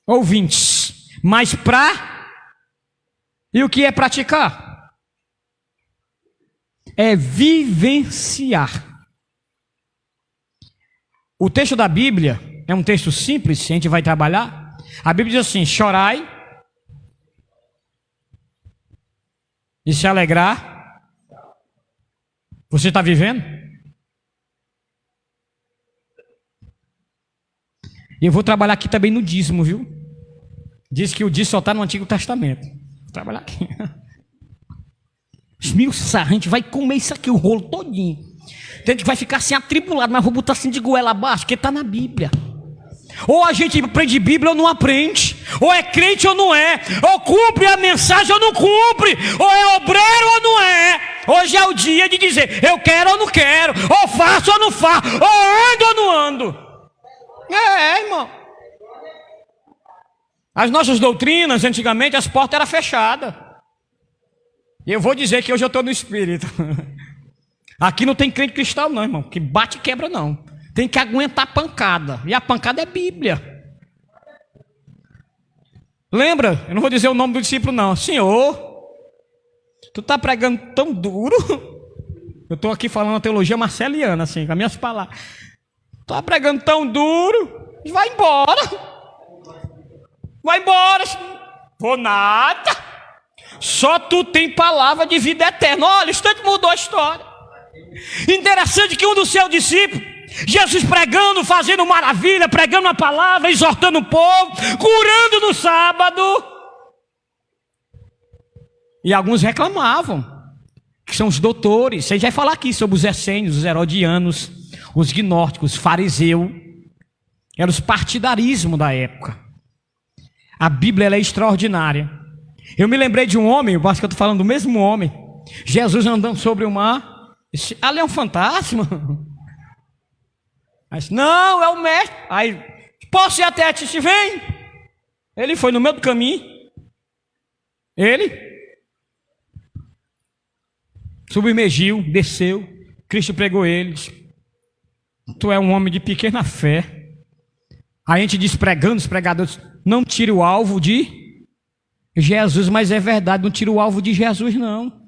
[SPEAKER 1] ouvintes. Mas e o que é praticar? é vivenciar. O texto da Bíblia é um texto simples, a gente vai trabalhar. A Bíblia diz assim: chorai e se alegrar. Você está vivendo? E eu vou trabalhar aqui também no dízimo, viu? Diz que o dízimo só está no Antigo Testamento. Vou trabalhar aqui. Esmiuçar, a gente vai comer isso aqui, o rolo todinho. Tem gente que vai ficar assim atribulado, mas vou botar assim de goela abaixo, porque está na Bíblia. Ou a gente aprende Bíblia ou não aprende. Ou é crente ou não é. Ou cumpre a mensagem ou não cumpre. Ou é obreiro ou não é. Hoje é o dia de dizer: eu quero ou não quero. Ou faço ou não faço. Ou ando ou não ando. Irmão. As nossas doutrinas, antigamente, as portas eram fechadas. E eu vou dizer que hoje eu estou no Espírito. Aqui não tem crente cristão não, irmão. Que bate e quebra não. Tem que aguentar a pancada. E a pancada é Bíblia. Lembra? Eu não vou dizer o nome do discípulo não. Senhor, tu está pregando tão duro. Eu estou aqui falando a teologia marceliana, assim, com as minhas palavras. Tu está pregando tão duro. Vai embora. Vai embora. Vou nada. Só tu tem palavra de vida eterna. Olha, o instante mudou a história. Interessante que um dos seus discípulos, Jesus pregando, fazendo maravilha, pregando a palavra, exortando o povo, curando no sábado. E alguns reclamavam, que são os doutores. Você já vai falar aqui sobre os essênios, os herodianos, os gnósticos, os fariseus. Eram os partidarismos da época. A Bíblia ela é extraordinária. Eu me lembrei de um homem, eu acho que eu estou falando do mesmo homem. Jesus andando sobre o mar. Disse: ali é um fantasma. Aí disse: não, é o mestre. Aí, posso ir até ti? Vem. Ele foi no meio do caminho. Ele submergiu, desceu. Cristo pregou ele. Disse: tu é um homem de pequena fé. Aí a gente diz, pregando, os pregadores: não tire o alvo de Jesus. Mas é verdade, não tire o alvo de Jesus não.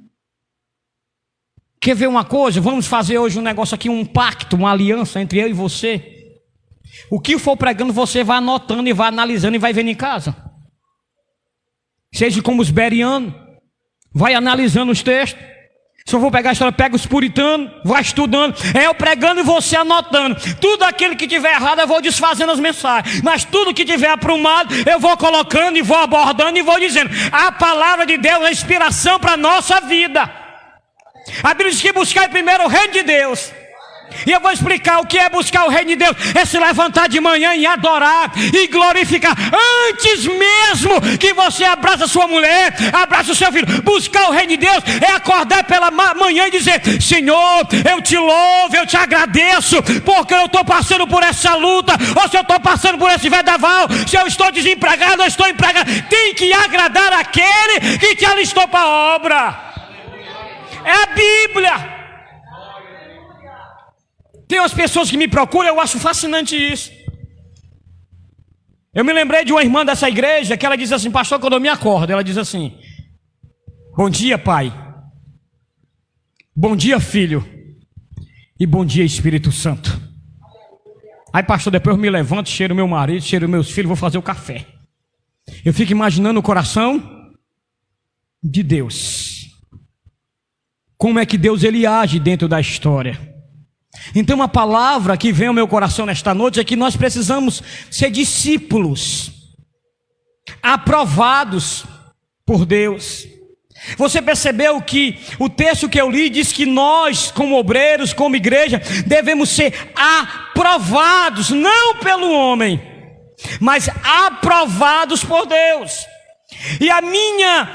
[SPEAKER 1] Quer ver uma coisa? Vamos fazer hoje um negócio aqui, um pacto, uma aliança entre eu e você. O que for pregando, você vai anotando e vai analisando e vai vendo em casa. Seja como os berianos, vai analisando os textos. Se eu vou pegar a história, pega os puritanos, vai estudando. É eu pregando e você anotando. Tudo aquilo que tiver errado eu vou desfazendo as mensagens. Mas tudo que tiver aprumado eu vou colocando e vou abordando e vou dizendo. A palavra de Deus é inspiração para a nossa vida. A Bíblia diz que buscar primeiro o reino de Deus. E eu vou explicar o que é buscar o reino de Deus. É se levantar de manhã e adorar e glorificar. Antes mesmo que você abraça sua mulher, abraça o seu filho. Buscar o reino de Deus é acordar pela manhã e dizer: Senhor, eu te louvo, eu te agradeço, porque eu estou passando por essa luta. Ou se eu estou passando por esse vendaval, se eu estou desempregado, eu estou empregado. Tem que agradar aquele que te alistou para a obra. É a Bíblia. Tem umas pessoas que me procuram, eu acho fascinante isso. Eu me lembrei de uma irmã dessa igreja que ela diz assim: pastor, quando eu me acordo, ela diz assim: bom dia, pai. Bom dia, filho. E bom dia, Espírito Santo. Aí, pastor, depois eu me levanto, cheiro meu marido, cheiro meus filhos, vou fazer o café. Eu fico imaginando o coração de Deus. Como é que Deus ele age dentro da história. Então a palavra que vem ao meu coração nesta noite é que nós precisamos ser discípulos, aprovados por Deus. Você percebeu que o texto que eu li diz que nós, como obreiros, como igreja, devemos ser aprovados, não pelo homem, mas aprovados por Deus. E a minha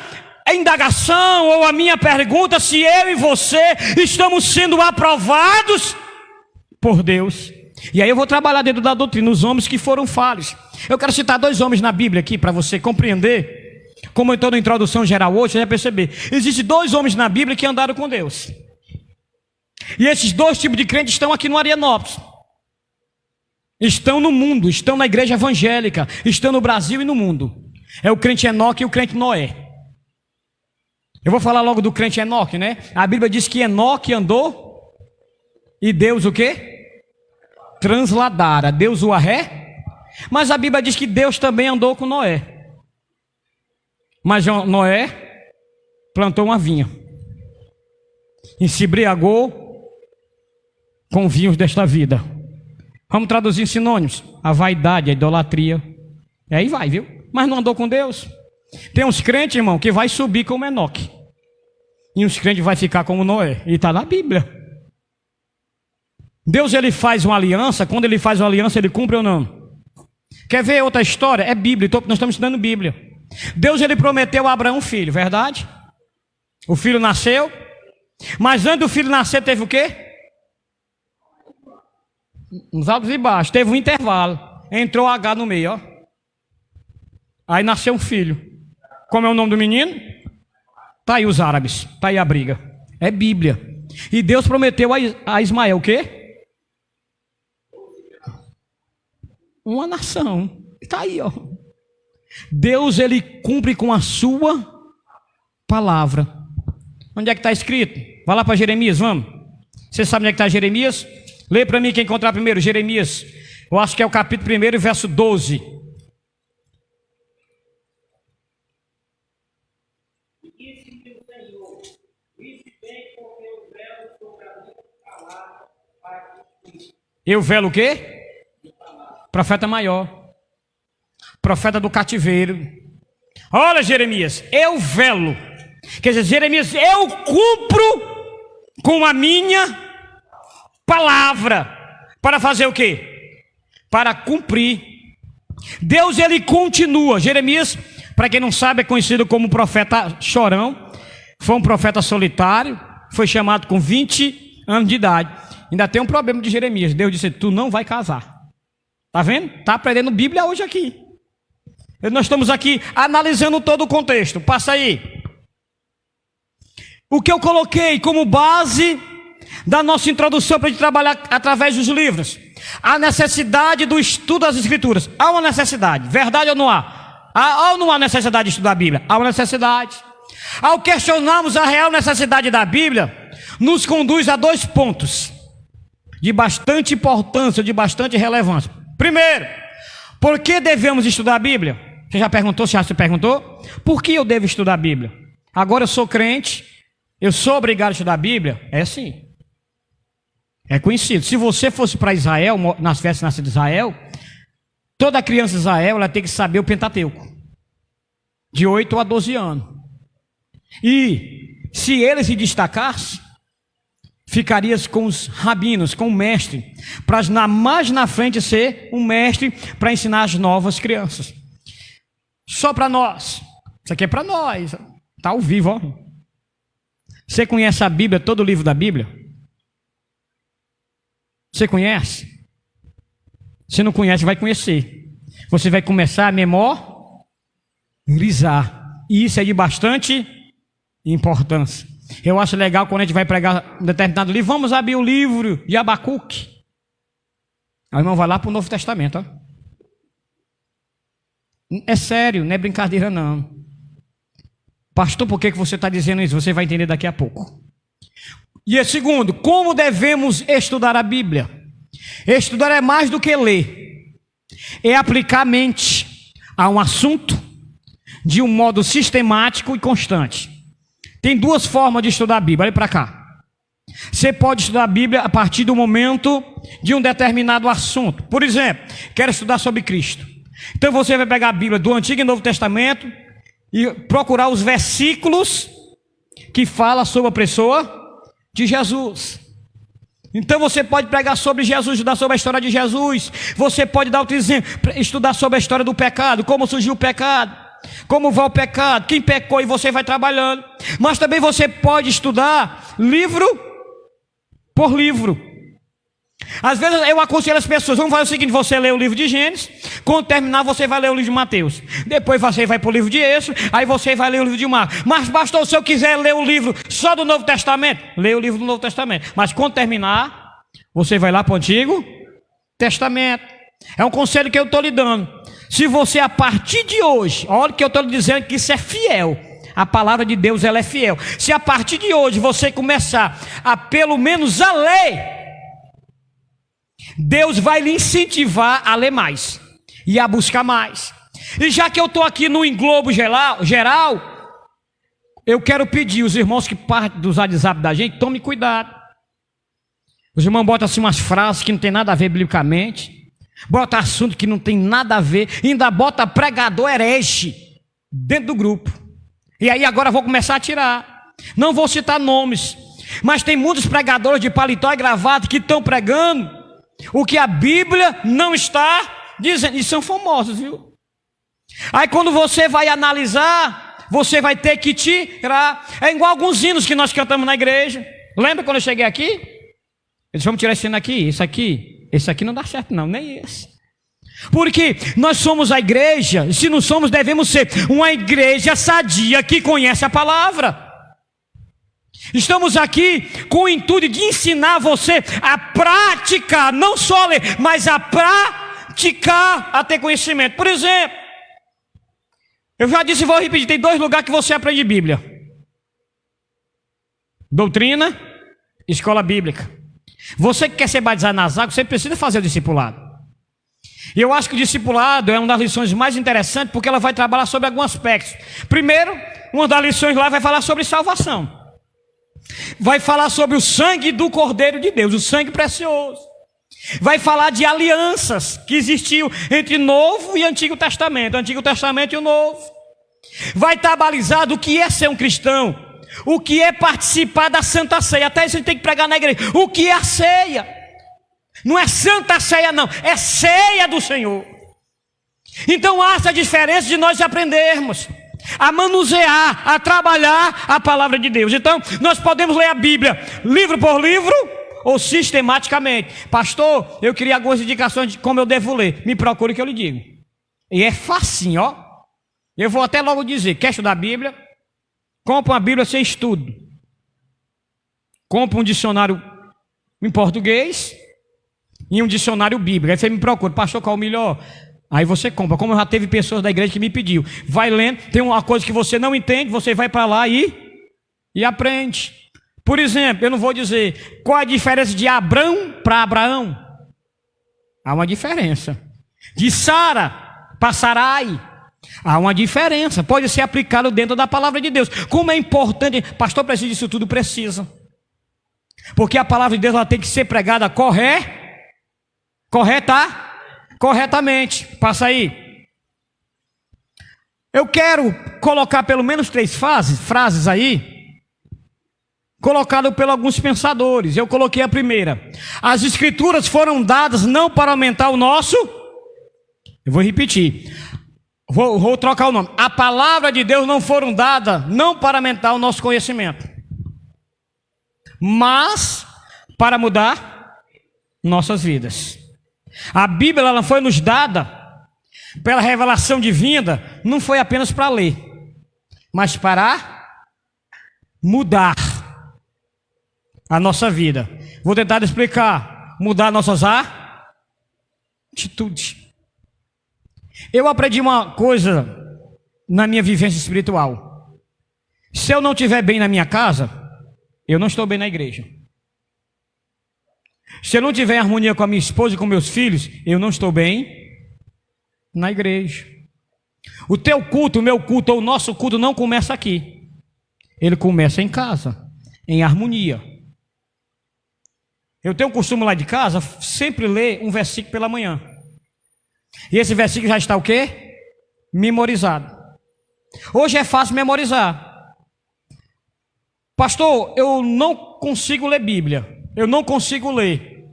[SPEAKER 1] indagação ou a minha pergunta: se eu e você estamos sendo aprovados por Deus. E aí eu vou trabalhar dentro da doutrina os homens que foram falhos. Eu quero citar 2 homens na Bíblia aqui para você compreender. Como eu estou na introdução geral hoje, você vai perceber: existem 2 homens na Bíblia que andaram com Deus. E esses 2 tipos de crentes estão aqui no Arianópolis. Estão no mundo, estão na igreja evangélica, estão no Brasil e no mundo. É o crente Enoque e o crente Noé. Eu vou falar logo do crente Enoque, né? A Bíblia diz que Enoque andou e Deus o quê? Transladara. Deus o arré. Mas a Bíblia diz que Deus também andou com Noé. Mas Noé plantou uma vinha e se embriagou com vinhos desta vida. Vamos traduzir em sinônimos: a vaidade, a idolatria. E aí vai, viu? Mas não andou com Deus. Tem uns crentes, irmão, que vai subir como Enoque, e uns crentes vai ficar como Noé. E está na Bíblia. Deus, ele faz uma aliança. Quando ele faz uma aliança, ele cumpre ou não? Quer ver outra história? É Bíblia. Nós estamos estudando Bíblia. Deus, ele prometeu a Abraão um filho, verdade? O filho nasceu. Mas antes do filho nascer, teve o quê? Uns altos e baixos. Teve um intervalo. Entrou H no meio, ó. Aí nasceu um filho. Como é o nome do menino? Tá aí os árabes. Tá aí a briga. É Bíblia. E Deus prometeu a Ismael o quê? Uma nação. Tá aí, ó. Deus, ele cumpre com a sua palavra. Onde é que está escrito? Vai lá para Jeremias, vamos. Você sabe onde é que está Jeremias? Lê para mim quem encontrar primeiro. Jeremias. Eu acho que é o capítulo 1, verso 12. Eu velo o quê? Profeta maior. Profeta do cativeiro. Olha, Jeremias, eu velo. Quer dizer, Jeremias, eu cumpro com a minha palavra. Para fazer o quê? Para cumprir. Deus, ele continua. Jeremias, para quem não sabe, é conhecido como profeta chorão. Foi um profeta solitário. Foi chamado com 20 anos de idade. Ainda tem um problema de Jeremias. Deus disse: tu não vai casar. Tá vendo? Tá aprendendo Bíblia hoje aqui. Nós estamos aqui analisando todo o contexto. Passa aí. O que eu coloquei como base da nossa introdução para a gente trabalhar através dos livros: a necessidade do estudo das Escrituras. Há uma necessidade, verdade ou não há? Há ou não há necessidade de estudar a Bíblia? Há uma necessidade. Ao questionarmos a real necessidade da Bíblia, nos conduz a 2 pontos de bastante importância, de bastante relevância. Primeiro, por que devemos estudar a Bíblia? Você já perguntou? Você já se perguntou? Por que eu devo estudar a Bíblia? Agora eu sou crente, eu sou obrigado a estudar a Bíblia? É sim. É conhecido. Se você fosse para Israel, nas festas nascidas de Israel, toda criança de Israel ela tem que saber o Pentateuco, de 8 a 12 anos. E se ele se destacasse, ficarias com os rabinos, com o mestre, para mais na frente ser um mestre para ensinar as novas crianças. Só para nós. Isso aqui é para nós. Está ao vivo, ó. Você conhece a Bíblia, todo o livro da Bíblia? Você conhece? Se não conhece, vai conhecer. Você vai começar a memorizar. E isso é de bastante importância. Eu acho legal quando a gente vai pregar um determinado livro. Vamos abrir o livro de Abacuque. Aí o irmão vai lá para o Novo Testamento, ó. É sério, não é brincadeira não. Pastor, por que você está dizendo isso? Você vai entender daqui a pouco. E segundo, como devemos estudar a Bíblia? Estudar é mais do que ler. É aplicar a mente a um assunto de um modo sistemático e constante. Tem 2 formas de estudar a Bíblia. Olha para cá. Você pode estudar a Bíblia a partir do momento de um determinado assunto. Por exemplo, quero estudar sobre Cristo. Então você vai pegar a Bíblia do Antigo e Novo Testamento e procurar os versículos que falam sobre a pessoa de Jesus. Então você pode pregar sobre Jesus, estudar sobre a história de Jesus. Você pode dar outro exemplo, estudar sobre a história do pecado, como surgiu o pecado, como vai o pecado, quem pecou, e você vai trabalhando. Mas também você pode estudar livro por livro. Às vezes eu aconselho as pessoas: vamos fazer o seguinte, você lê o livro de Gênesis, quando terminar você vai ler o livro de Mateus, depois você vai para o livro de Êxodo, aí você vai ler o livro de Marcos. Mas pastor, se eu quiser ler o livro só do Novo Testamento, lê o livro do Novo Testamento, mas quando terminar, você vai lá para o Antigo Testamento. É um conselho que eu estou lhe dando. Se você a partir de hoje, olha que eu estou lhe dizendo que isso é fiel, A palavra de Deus, ela é fiel. Se a partir de hoje você começar a pelo menos a ler, Deus vai lhe incentivar a ler mais e a buscar mais. E já que eu estou aqui no englobo geral, eu quero pedir os irmãos que partem dos WhatsApp da gente, tome cuidado. Os irmãos botam assim umas frases que não tem nada a ver biblicamente, bota assunto que não tem nada a ver, ainda bota pregador herege dentro do grupo. E aí agora eu vou começar a tirar. Não vou citar nomes, mas tem muitos pregadores de paletó e gravata que estão pregando o que a Bíblia não está dizendo, e são famosos, viu? Aí quando você vai analisar, você vai ter que tirar. É igual alguns hinos que nós cantamos na igreja. Lembra quando eu cheguei aqui? Eu disse, vamos tirar esse hino aqui, esse aqui não dá certo não, nem esse. Porque nós somos a igreja, e se não somos, devemos ser uma igreja sadia que conhece a palavra. Estamos aqui com o intuito de ensinar você a praticar, não só ler, mas a praticar, a ter conhecimento. Por exemplo, eu já disse e vou repetir, tem 2 lugares que você aprende Bíblia: doutrina, escola bíblica. Você que quer ser batizado nas águas, você precisa fazer o discipulado. E eu acho que o discipulado é uma das lições mais interessantes, porque ela vai trabalhar sobre alguns aspectos. Primeiro, uma das lições lá vai falar sobre salvação. Vai falar sobre o sangue do Cordeiro de Deus, o sangue precioso. Vai falar de alianças que existiam entre Novo e Antigo Testamento, o Antigo Testamento e o Novo. Vai estar balizado o que é ser um cristão, o que é participar da Santa Ceia. Até isso a gente tem que pregar na igreja. O que é a ceia? Não é Santa Ceia não, é ceia do Senhor. Então há essa diferença de nós aprendermos a manusear, a trabalhar a palavra de Deus. Então nós podemos ler a Bíblia livro por livro ou sistematicamente. Pastor, eu queria algumas indicações de como eu devo ler. Me procure que eu lhe digo. E é facinho, ó. Eu vou até logo dizer, quer estudar a Bíblia? Compra uma Bíblia sem estudo. Compra um dicionário em português e um dicionário bíblico. Aí você me procura, pastor, qual é o melhor? Aí você compra. Como já teve pessoas da igreja que me pediu, vai lendo, tem uma coisa que você não entende, você vai para lá e aprende. Por exemplo, eu não vou dizer qual é a diferença de Abrão para Abraão. Há uma diferença. De Sara para Sarai. Há uma diferença. Pode ser aplicado dentro da palavra de Deus. Como é importante. Pastor, precisa disso tudo? Precisa. Porque a palavra de Deus ela tem que ser pregada corretamente. Passa aí. Eu quero colocar pelo menos 3 frases aí, colocado por alguns pensadores. Eu coloquei a primeira: as escrituras foram dadas não para aumentar o nosso. Eu vou repetir, vou trocar o nome. A palavra de Deus não foram dadas não para aumentar o nosso conhecimento, mas para mudar nossas vidas. A Bíblia ela foi nos dada pela revelação divina, não foi apenas para ler, mas para mudar a nossa vida. Vou tentar explicar. Mudar nossas atitudes. Eu aprendi uma coisa na minha vivência espiritual: se eu não estiver bem na minha casa, eu não estou bem na igreja. Se eu não tiver em harmonia com a minha esposa e com meus filhos, eu não estou bem na igreja. O teu culto, o meu culto ou o nosso culto não começa aqui. Ele começa em casa, em harmonia. Eu tenho o costume lá de casa sempre ler um versículo pela manhã. E esse versículo já está o quê? Memorizado. Hoje é fácil memorizar. Pastor, eu não consigo ler Bíblia. Eu não consigo ler.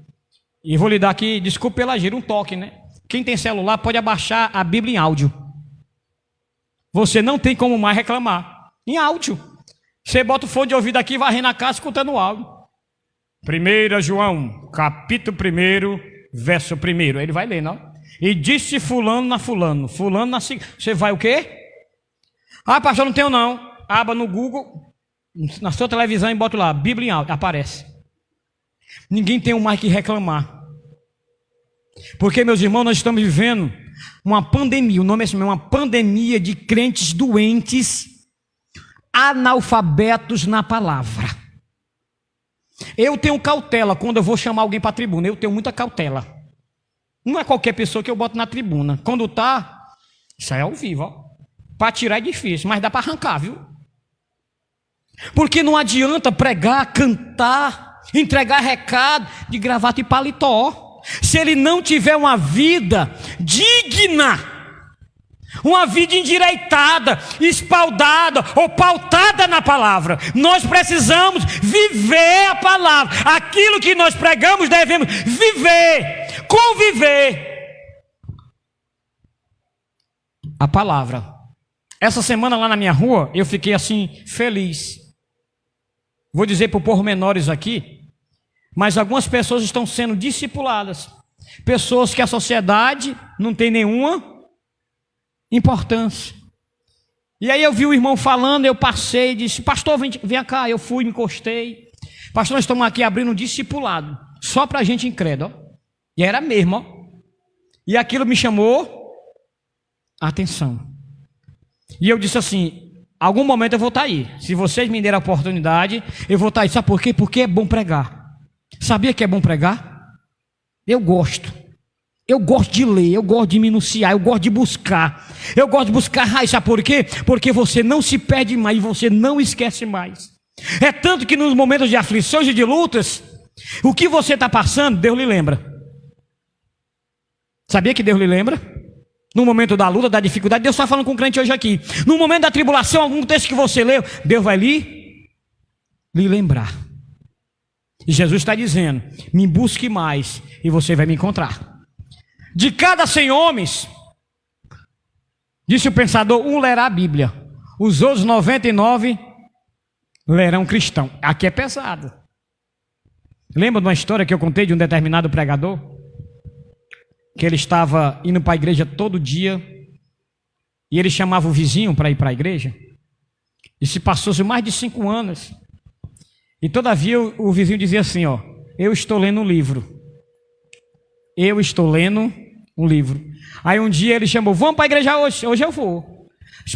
[SPEAKER 1] E vou lhe dar aqui, desculpe pela gíria, um toque, né? Quem tem celular pode abaixar a Bíblia em áudio. Você não tem como mais reclamar. Em áudio. Você bota o fone de ouvido aqui e vai na casa escutando o áudio. 1 João, capítulo 1, verso 1. Ele vai ler, não? E disse fulano na fulano, fulano na segunda. Você vai o quê? Ah, pastor, não tenho não. Abra no Google, na sua televisão e bota lá, Bíblia em áudio, aparece. Ninguém tem mais que reclamar. Porque, meus irmãos, nós estamos vivendo uma pandemia. O nome é assim, uma pandemia de crentes doentes analfabetos na palavra. Eu tenho cautela quando eu vou chamar alguém para a tribuna. Eu tenho muita cautela. Não é qualquer pessoa que eu boto na tribuna. Quando tá, isso aí é ao vivo, ó. Para tirar é difícil, mas dá para arrancar, viu? Porque não adianta pregar, cantar, entregar recado de gravata e paletó, se ele não tiver uma vida digna, uma vida endireitada, espaldada ou pautada na palavra. Nós precisamos viver a palavra. Aquilo que nós pregamos devemos viver, conviver a palavra. Essa semana lá na minha rua eu fiquei assim feliz. Vou dizer por pormenores aqui, mas algumas pessoas estão sendo discipuladas. Pessoas que a sociedade não tem nenhuma importância. E aí eu vi o irmão falando, eu passei e disse: pastor, vem cá. Eu fui, me encostei. Pastor, nós estamos aqui abrindo um discipulado, só para gente incrédula. E era mesmo, ó. E aquilo me chamou a atenção. E eu disse assim: algum momento eu vou estar aí. Se vocês me derem a oportunidade, eu vou estar aí. Sabe por quê? Porque é bom pregar. Sabia que é bom pregar? Eu gosto. Eu gosto de ler, eu gosto de minuciar, eu gosto de buscar. Eu gosto de buscar raiz. Sabe por quê? Porque você não se perde mais e você não esquece mais. É tanto que nos momentos de aflições e de lutas, o que você está passando, Deus lhe lembra. Sabia que Deus lhe lembra? No momento da luta, da dificuldade, Deus está falando com o crente hoje aqui. No momento da tribulação, algum texto que você leu, Deus vai lhe lembrar. E Jesus está dizendo: me busque mais e você vai me encontrar. De cada 100 homens, disse o pensador, um lerá a Bíblia, os outros 99 lerão cristão. Aqui é pesado. Lembra de uma história que eu contei de um determinado pregador? Que ele estava indo para a igreja todo dia, e ele chamava o vizinho para ir para a igreja, e se passou-se mais de 5 anos, e todavia o vizinho dizia assim: ó, eu estou lendo um livro. Eu estou lendo um livro. Aí um dia ele chamou: vamos para a igreja hoje? Hoje eu vou.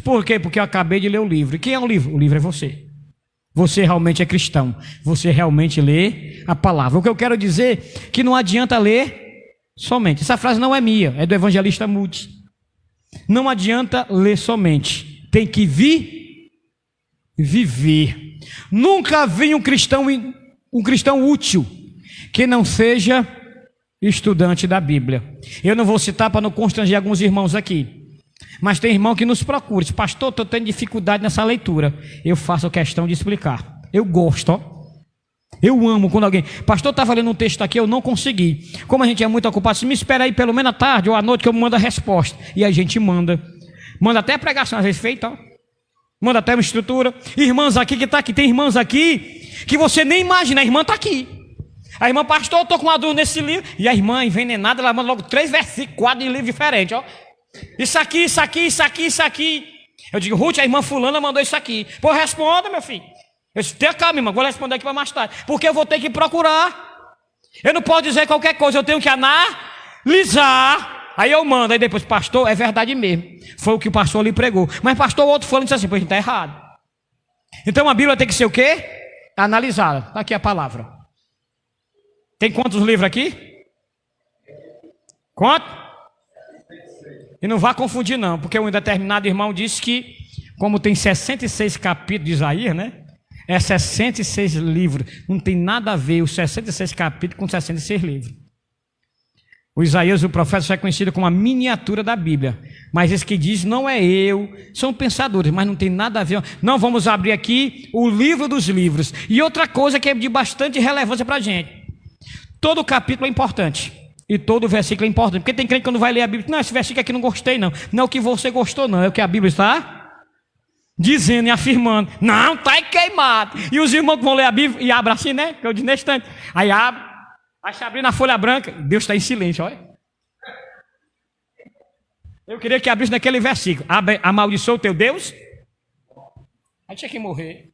[SPEAKER 1] Por quê? Porque eu acabei de ler o livro. E quem é o livro? O livro é você. Você realmente é cristão. Você realmente lê a palavra. O que eu quero dizer é que não adianta ler somente. Essa frase não é minha, é do evangelista Moody. Não adianta ler somente. Tem que viver. Nunca vi um cristão útil que não seja estudante da Bíblia. Eu não vou citar para não constranger alguns irmãos aqui, mas tem irmão que nos procura: pastor, estou tendo dificuldade nessa leitura. Eu faço questão de explicar. Eu gosto, ó. Eu amo quando alguém: pastor, estava lendo um texto aqui, eu não consegui. Como a gente é muito ocupado, me espera aí pelo menos à tarde ou à noite que eu mando a resposta. E a gente manda até a pregação às vezes feita, ó. Manda até uma estrutura. Irmãs aqui que está aqui, tem irmãs aqui que você nem imagina, a irmã está aqui. A irmã: pastor, eu estou com uma dúvida nesse livro. E a irmã envenenada, ela manda logo 3 versículos, 4 de livro diferentes, ó. Isso aqui, isso aqui, isso aqui, isso aqui. Eu digo: Ruth, a irmã fulana mandou isso aqui. Pô, responda, meu filho. Eu disse: tenha calma, irmã, vou responder aqui para mais tarde, porque eu vou ter que procurar. Eu não posso dizer qualquer coisa, eu tenho que analisar. Aí eu mando, aí depois: pastor, é verdade mesmo, foi o que o pastor ali pregou. Mas pastor, o outro falando disse assim: pois está errado. Então a Bíblia tem que ser o quê? Analisada. Está aqui a palavra. Tem quantos livros aqui? Quanto? E não vá confundir não, porque um determinado irmão disse que, como tem 66 capítulos de Isaías, né? É 66 livros. Não tem nada a ver os 66 capítulos com 66 livros. O Isaías, o profeta, é conhecido como a miniatura da Bíblia. Mas esse que diz não é eu, são pensadores, mas não tem nada a ver. Não, vamos abrir aqui o livro dos livros. E outra coisa que é de bastante relevância para a gente: todo capítulo é importante e todo versículo é importante. Porque tem crente que quando vai ler a Bíblia: não, esse versículo aqui não gostei não. Não é o que você gostou não, é o que a Bíblia está dizendo e afirmando. Não, está queimado. E os irmãos que vão ler a Bíblia e abrem assim, né? Que eu disse nesse instante. Aí abre. Acha abrir na folha branca, Deus está em silêncio, olha. Eu queria que abrisse naquele versículo: amaldiçoa o teu Deus. Aí tinha que morrer.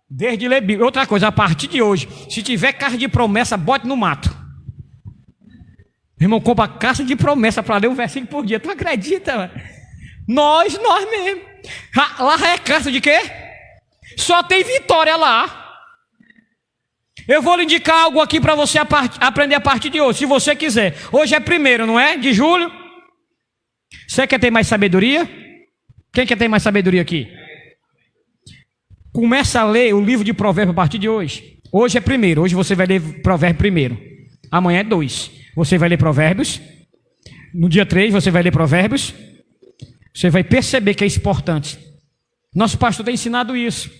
[SPEAKER 1] Desde ler Bíblia. Outra coisa, a partir de hoje, se tiver carta de promessa, bote no mato. O irmão compra carta de promessa para ler um versículo por dia. Tu acredita, mano? Nós mesmos. Lá é casa de quê? Só tem vitória lá. Eu vou lhe indicar algo aqui para você aprender a partir de hoje, se você quiser. Hoje é 1º, não é? De julho. Você quer ter mais sabedoria? Quem quer ter mais sabedoria aqui? Começa a ler o livro de Provérbios a partir de hoje. Hoje é 1º, hoje você vai ler Provérbios 1º. Amanhã é 2. Você vai ler Provérbios. No dia 3 você vai ler Provérbios. Você vai perceber que é importante. Nosso pastor tem ensinado isso.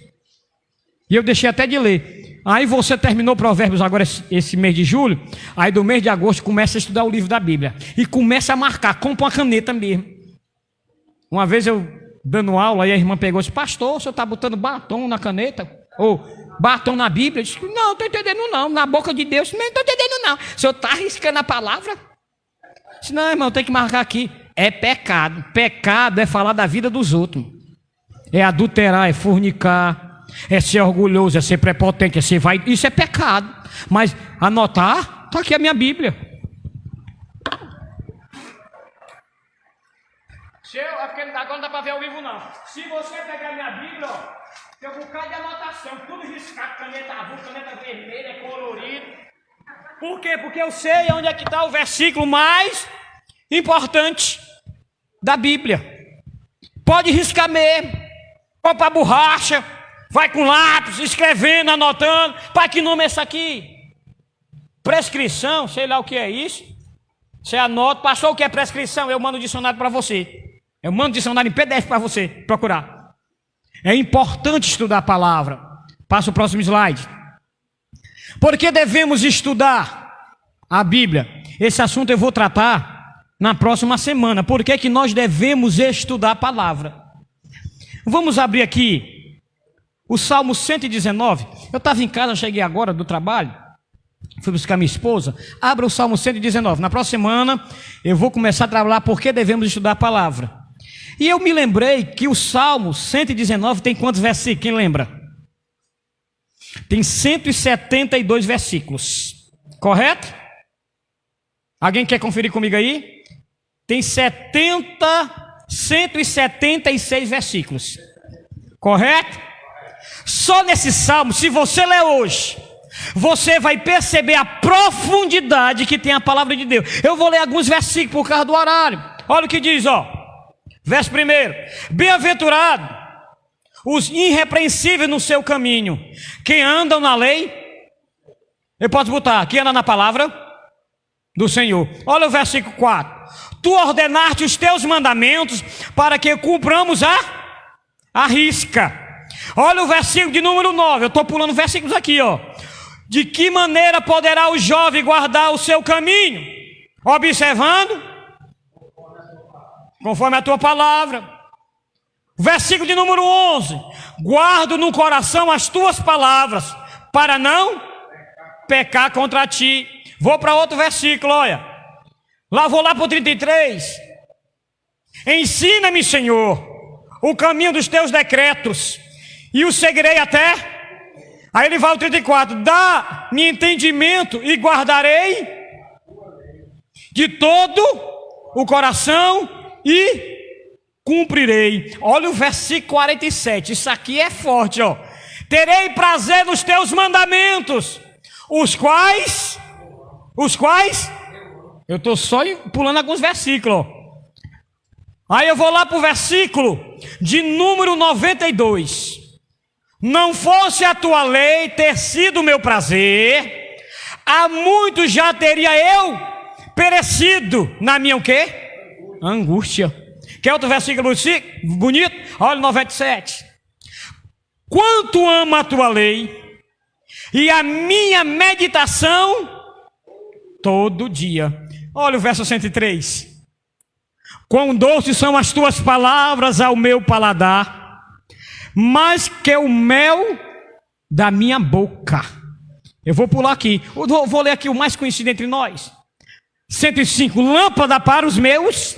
[SPEAKER 1] E eu deixei até de ler. Aí você terminou Provérbios agora esse mês de julho. Aí do mês de agosto começa a estudar o livro da Bíblia. E começa a marcar, compra uma caneta mesmo. Uma vez eu dando aula, aí a irmã pegou e disse: pastor, o senhor está botando batom na caneta? Ou batom na Bíblia? Eu disse: não, não estou entendendo não. Na boca de Deus, não estou entendendo não. O senhor está arriscando a palavra? Eu disse: não, irmão, tem que marcar aqui. É pecado. Pecado é falar da vida dos outros. É adulterar, é fornicar, é ser orgulhoso, é ser prepotente, é ser vai. Isso é pecado. Mas anotar, está aqui a minha Bíblia. Agora não dá para ver ao vivo não. Se você pegar a minha Bíblia, ó, tem um bocado de anotação, tudo riscado, caneta azul, caneta vermelha, colorido. Por quê? Porque eu sei onde é que está o versículo mais importante da Bíblia. Pode riscar mesmo. Compra borracha, vai com lápis, escrevendo, anotando. Pai, que nome é esse aqui? Prescrição, sei lá o que é isso. Você anota, passou o que é prescrição, eu mando o dicionário para você. Eu mando o dicionário em PDF para você procurar. É importante estudar a palavra. Passa o próximo slide. Por que devemos estudar a Bíblia? Esse assunto eu vou tratar na próxima semana. Por que que nós devemos estudar a palavra? Vamos abrir aqui o Salmo 119. Eu estava em casa, cheguei agora do trabalho. Fui buscar minha esposa. Abra o Salmo 119. Na próxima semana eu vou começar a trabalhar por que devemos estudar a palavra. E eu me lembrei que o Salmo 119 tem quantos versículos? Quem lembra? Tem 172 versículos. Correto? Alguém quer conferir comigo aí? Tem 176 versículos. Correto? Só nesse Salmo, se você ler hoje, você vai perceber a profundidade que tem a palavra de Deus. Eu vou ler alguns versículos por causa do horário. Olha o que diz, ó. Verso 1: bem-aventurado os irrepreensíveis no seu caminho, que andam na lei. Eu posso botar, que anda na palavra do Senhor. Olha o versículo 4: tu ordenaste os teus mandamentos para que cumpramos a risca. Olha o versículo de número 9. Eu estou pulando versículos aqui, ó. De que maneira poderá o jovem guardar o seu caminho? Observando conforme a tua palavra. Versículo de número 11: guardo no coração as tuas palavras, para não pecar contra ti. Vou para outro versículo, olha. Vou lá para o 33. Ensina-me, Senhor, o caminho dos teus decretos, e o seguirei até. Aí ele vai ao 34. Dá-me entendimento e guardarei de todo o coração e cumprirei. Olha o versículo 47. Isso aqui é forte, ó. Terei prazer nos teus mandamentos, os quais eu estou só pulando alguns versículos, ó. Aí eu vou lá para o versículo de número 92. Não fosse a tua lei ter sido o meu prazer, há muito já teria eu perecido na minha o quê? Angústia. Quer outro versículo bonito? Olha o 97. Quanto amo a tua lei, e a minha meditação todo dia. Olha o verso 103. Quão doces são as tuas palavras ao meu paladar, mais que o mel da minha boca. Eu vou pular aqui. Vou ler aqui o mais conhecido entre nós. 105. Lâmpada para os meus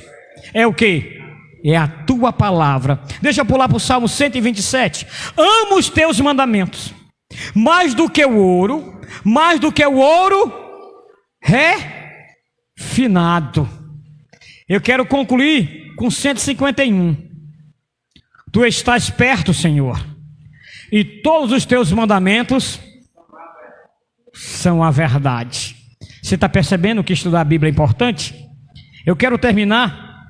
[SPEAKER 1] é o quê? É a tua palavra. Deixa eu pular para o Salmo 127. Amo os teus mandamentos, mais do que o ouro refinado. Eu quero concluir com 151. Tu estás perto, Senhor, e todos os teus mandamentos são a verdade. Você está percebendo que estudar a Bíblia é importante? Eu quero terminar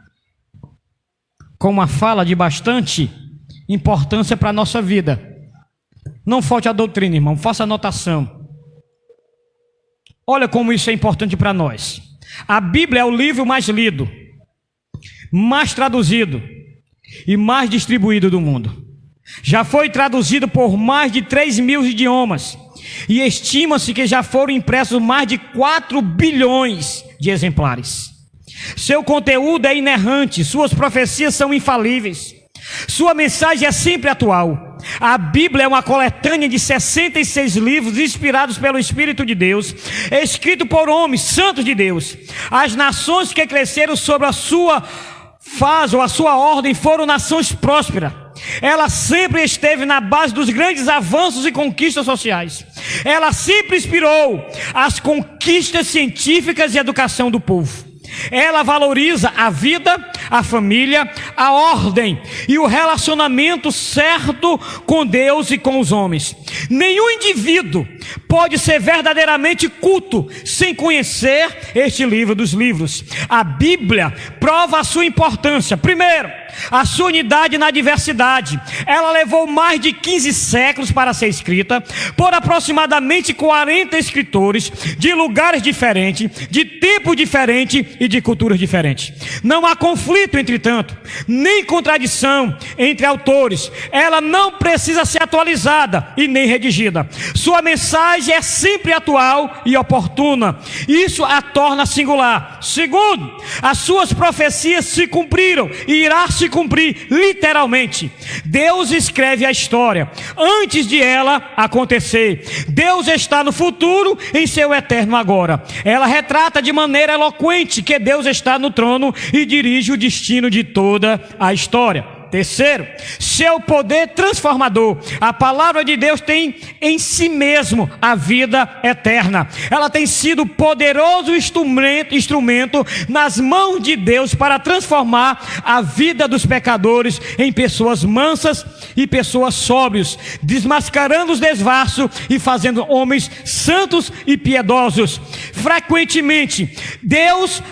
[SPEAKER 1] com uma fala de bastante importância para a nossa vida. Não falte a doutrina, irmão, faça anotação. Olha como isso é importante para nós. A Bíblia é o livro mais lido, mais traduzido e mais distribuído do mundo. Já foi traduzido por mais de 3.000 idiomas e estima-se que já foram impressos mais de 4 bilhões de exemplares. Seu conteúdo é inerrante, suas profecias são infalíveis, sua mensagem é sempre atual. A Bíblia é uma coletânea de 66 livros inspirados pelo Espírito de Deus, escrito por homens santos de Deus. As nações que cresceram sobre a sua fase ou a sua ordem foram nações prósperas. Ela sempre esteve na base dos grandes avanços e conquistas sociais. Ela sempre inspirou as conquistas científicas e educação do povo. Ela valoriza a vida, a família, a ordem e o relacionamento certo com Deus e com os homens. Nenhum indivíduo pode ser verdadeiramente culto sem conhecer este livro dos livros. A Bíblia prova a sua importância. Primeiro, a sua unidade na diversidade. Ela levou mais de 15 séculos para ser escrita por aproximadamente 40 escritores de lugares diferentes, de tempos diferentes e de culturas diferentes. Não há conflito, entretanto, nem contradição entre autores. Ela não precisa ser atualizada e nem redigida. Sua mensagem é sempre atual e oportuna. Isso a torna singular. Segundo, as suas profecias se cumpriram e irá se cumprir literalmente. Deus escreve a história antes de ela acontecer. Deus está no futuro em seu eterno agora. Ela retrata de maneira eloquente que Deus está no trono e dirige o destino de toda a história. Terceiro, seu poder transformador. A palavra de Deus tem em si mesmo a vida eterna. Ela tem sido poderoso instrumento nas mãos de Deus para transformar a vida dos pecadores em pessoas mansas e pessoas sóbrios, desmascarando os desvaços e fazendo homens santos e piedosos. Frequentemente, Deus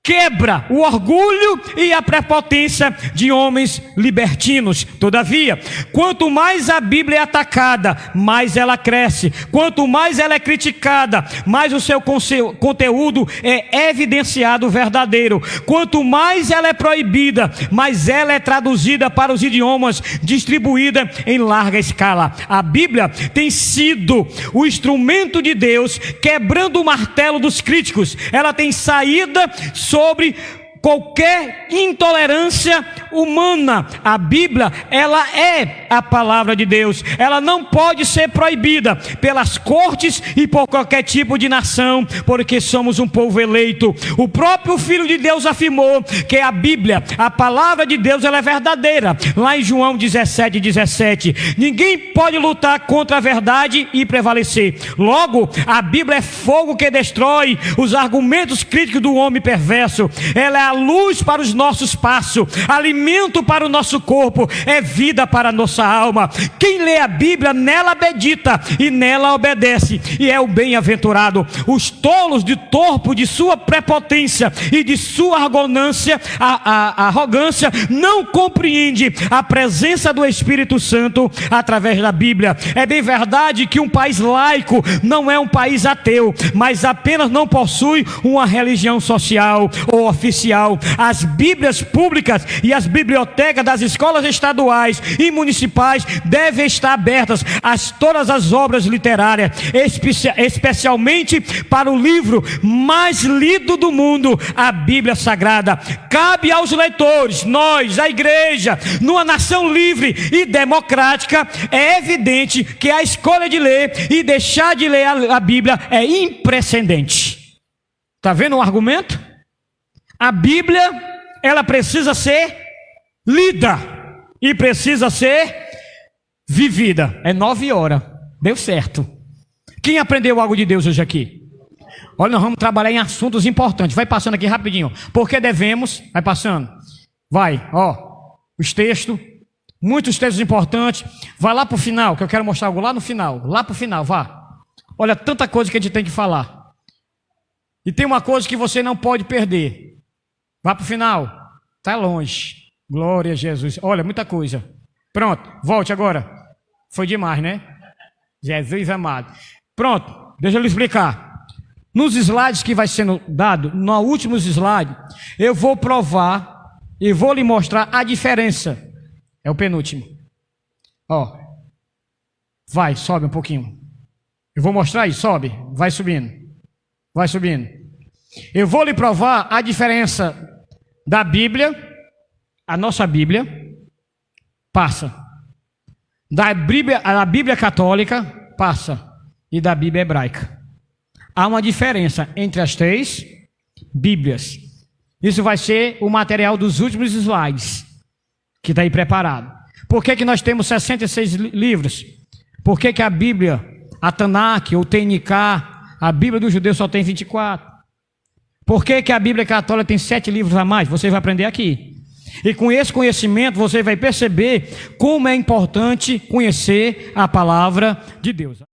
[SPEAKER 1] quebra o orgulho e a prepotência de homens libertinos. Todavia, quanto mais a Bíblia é atacada, mais ela cresce. Quanto mais ela é criticada, mais o seu conteúdo é evidenciado verdadeiro. Quanto mais ela é proibida, mais ela é traduzida para os idiomas, distribuída em larga escala. A Bíblia tem sido o instrumento de Deus, quebrando o martelo dos críticos. Ela tem saída sobre qualquer intolerância humana. A Bíblia, ela é a palavra de Deus. Ela não pode ser proibida pelas cortes e por qualquer tipo de nação, porque somos um povo eleito. O próprio Filho de Deus afirmou que a Bíblia, a palavra de Deus, ela é verdadeira. Lá em João 17:17, ninguém pode lutar contra a verdade e prevalecer. Logo, a Bíblia é fogo que destrói os argumentos críticos do homem perverso. Ela é a luz para os nossos passos, alimento para o nosso corpo, é vida para a nossa alma. Quem lê a Bíblia, nela medita e nela obedece, e é o bem-aventurado. Os tolos de torpo de sua prepotência e de sua arrogância, arrogância não compreende a presença do Espírito Santo através da Bíblia. É bem verdade que um país laico não é um país ateu, mas apenas não possui uma religião social ou oficial. As Bíblias públicas e as bibliotecas das escolas estaduais e municipais devem estar abertas a todas as obras literárias, especialmente para o livro mais lido do mundo, a Bíblia Sagrada. Cabe aos leitores, nós, a igreja, numa nação livre e democrática, é evidente que a escolha de ler e deixar de ler a Bíblia é imprescindente. Está vendo o argumento? A Bíblia, ela precisa ser lida e precisa ser vivida. É 9 horas, deu certo. Quem aprendeu algo de Deus hoje aqui? Olha, nós vamos trabalhar em assuntos importantes. Vai passando aqui rapidinho. Porque devemos, vai passando. Vai, ó, os textos, muitos textos importantes. Vai lá para o final, que eu quero mostrar algo lá no final. Lá para o final, vá. Olha, tanta coisa que a gente tem que falar. E tem uma coisa que você não pode perder. Vá para o final. Está longe. Glória a Jesus. Olha, muita coisa. Pronto, volte agora. Foi demais, né? Jesus amado. Pronto, deixa eu lhe explicar. Nos slides que vai sendo dado, no último slide, eu vou provar e vou lhe mostrar a diferença. É o penúltimo. Ó. Vai, sobe um pouquinho. Eu vou mostrar aí, sobe. Vai subindo. Vai subindo. Eu vou lhe provar a diferença da Bíblia, a nossa Bíblia, passa. Da Bíblia católica, passa. E da Bíblia hebraica. Há uma diferença entre as três Bíblias. Isso vai ser o material dos últimos slides, que está aí preparado. Por que nós temos 66 livros? Por que a Bíblia, a Tanakh ou TNK, a Bíblia dos judeus só tem 24? Por que a Bíblia católica tem 7 livros a mais? Você vai aprender aqui. E com esse conhecimento você vai perceber como é importante conhecer a palavra de Deus.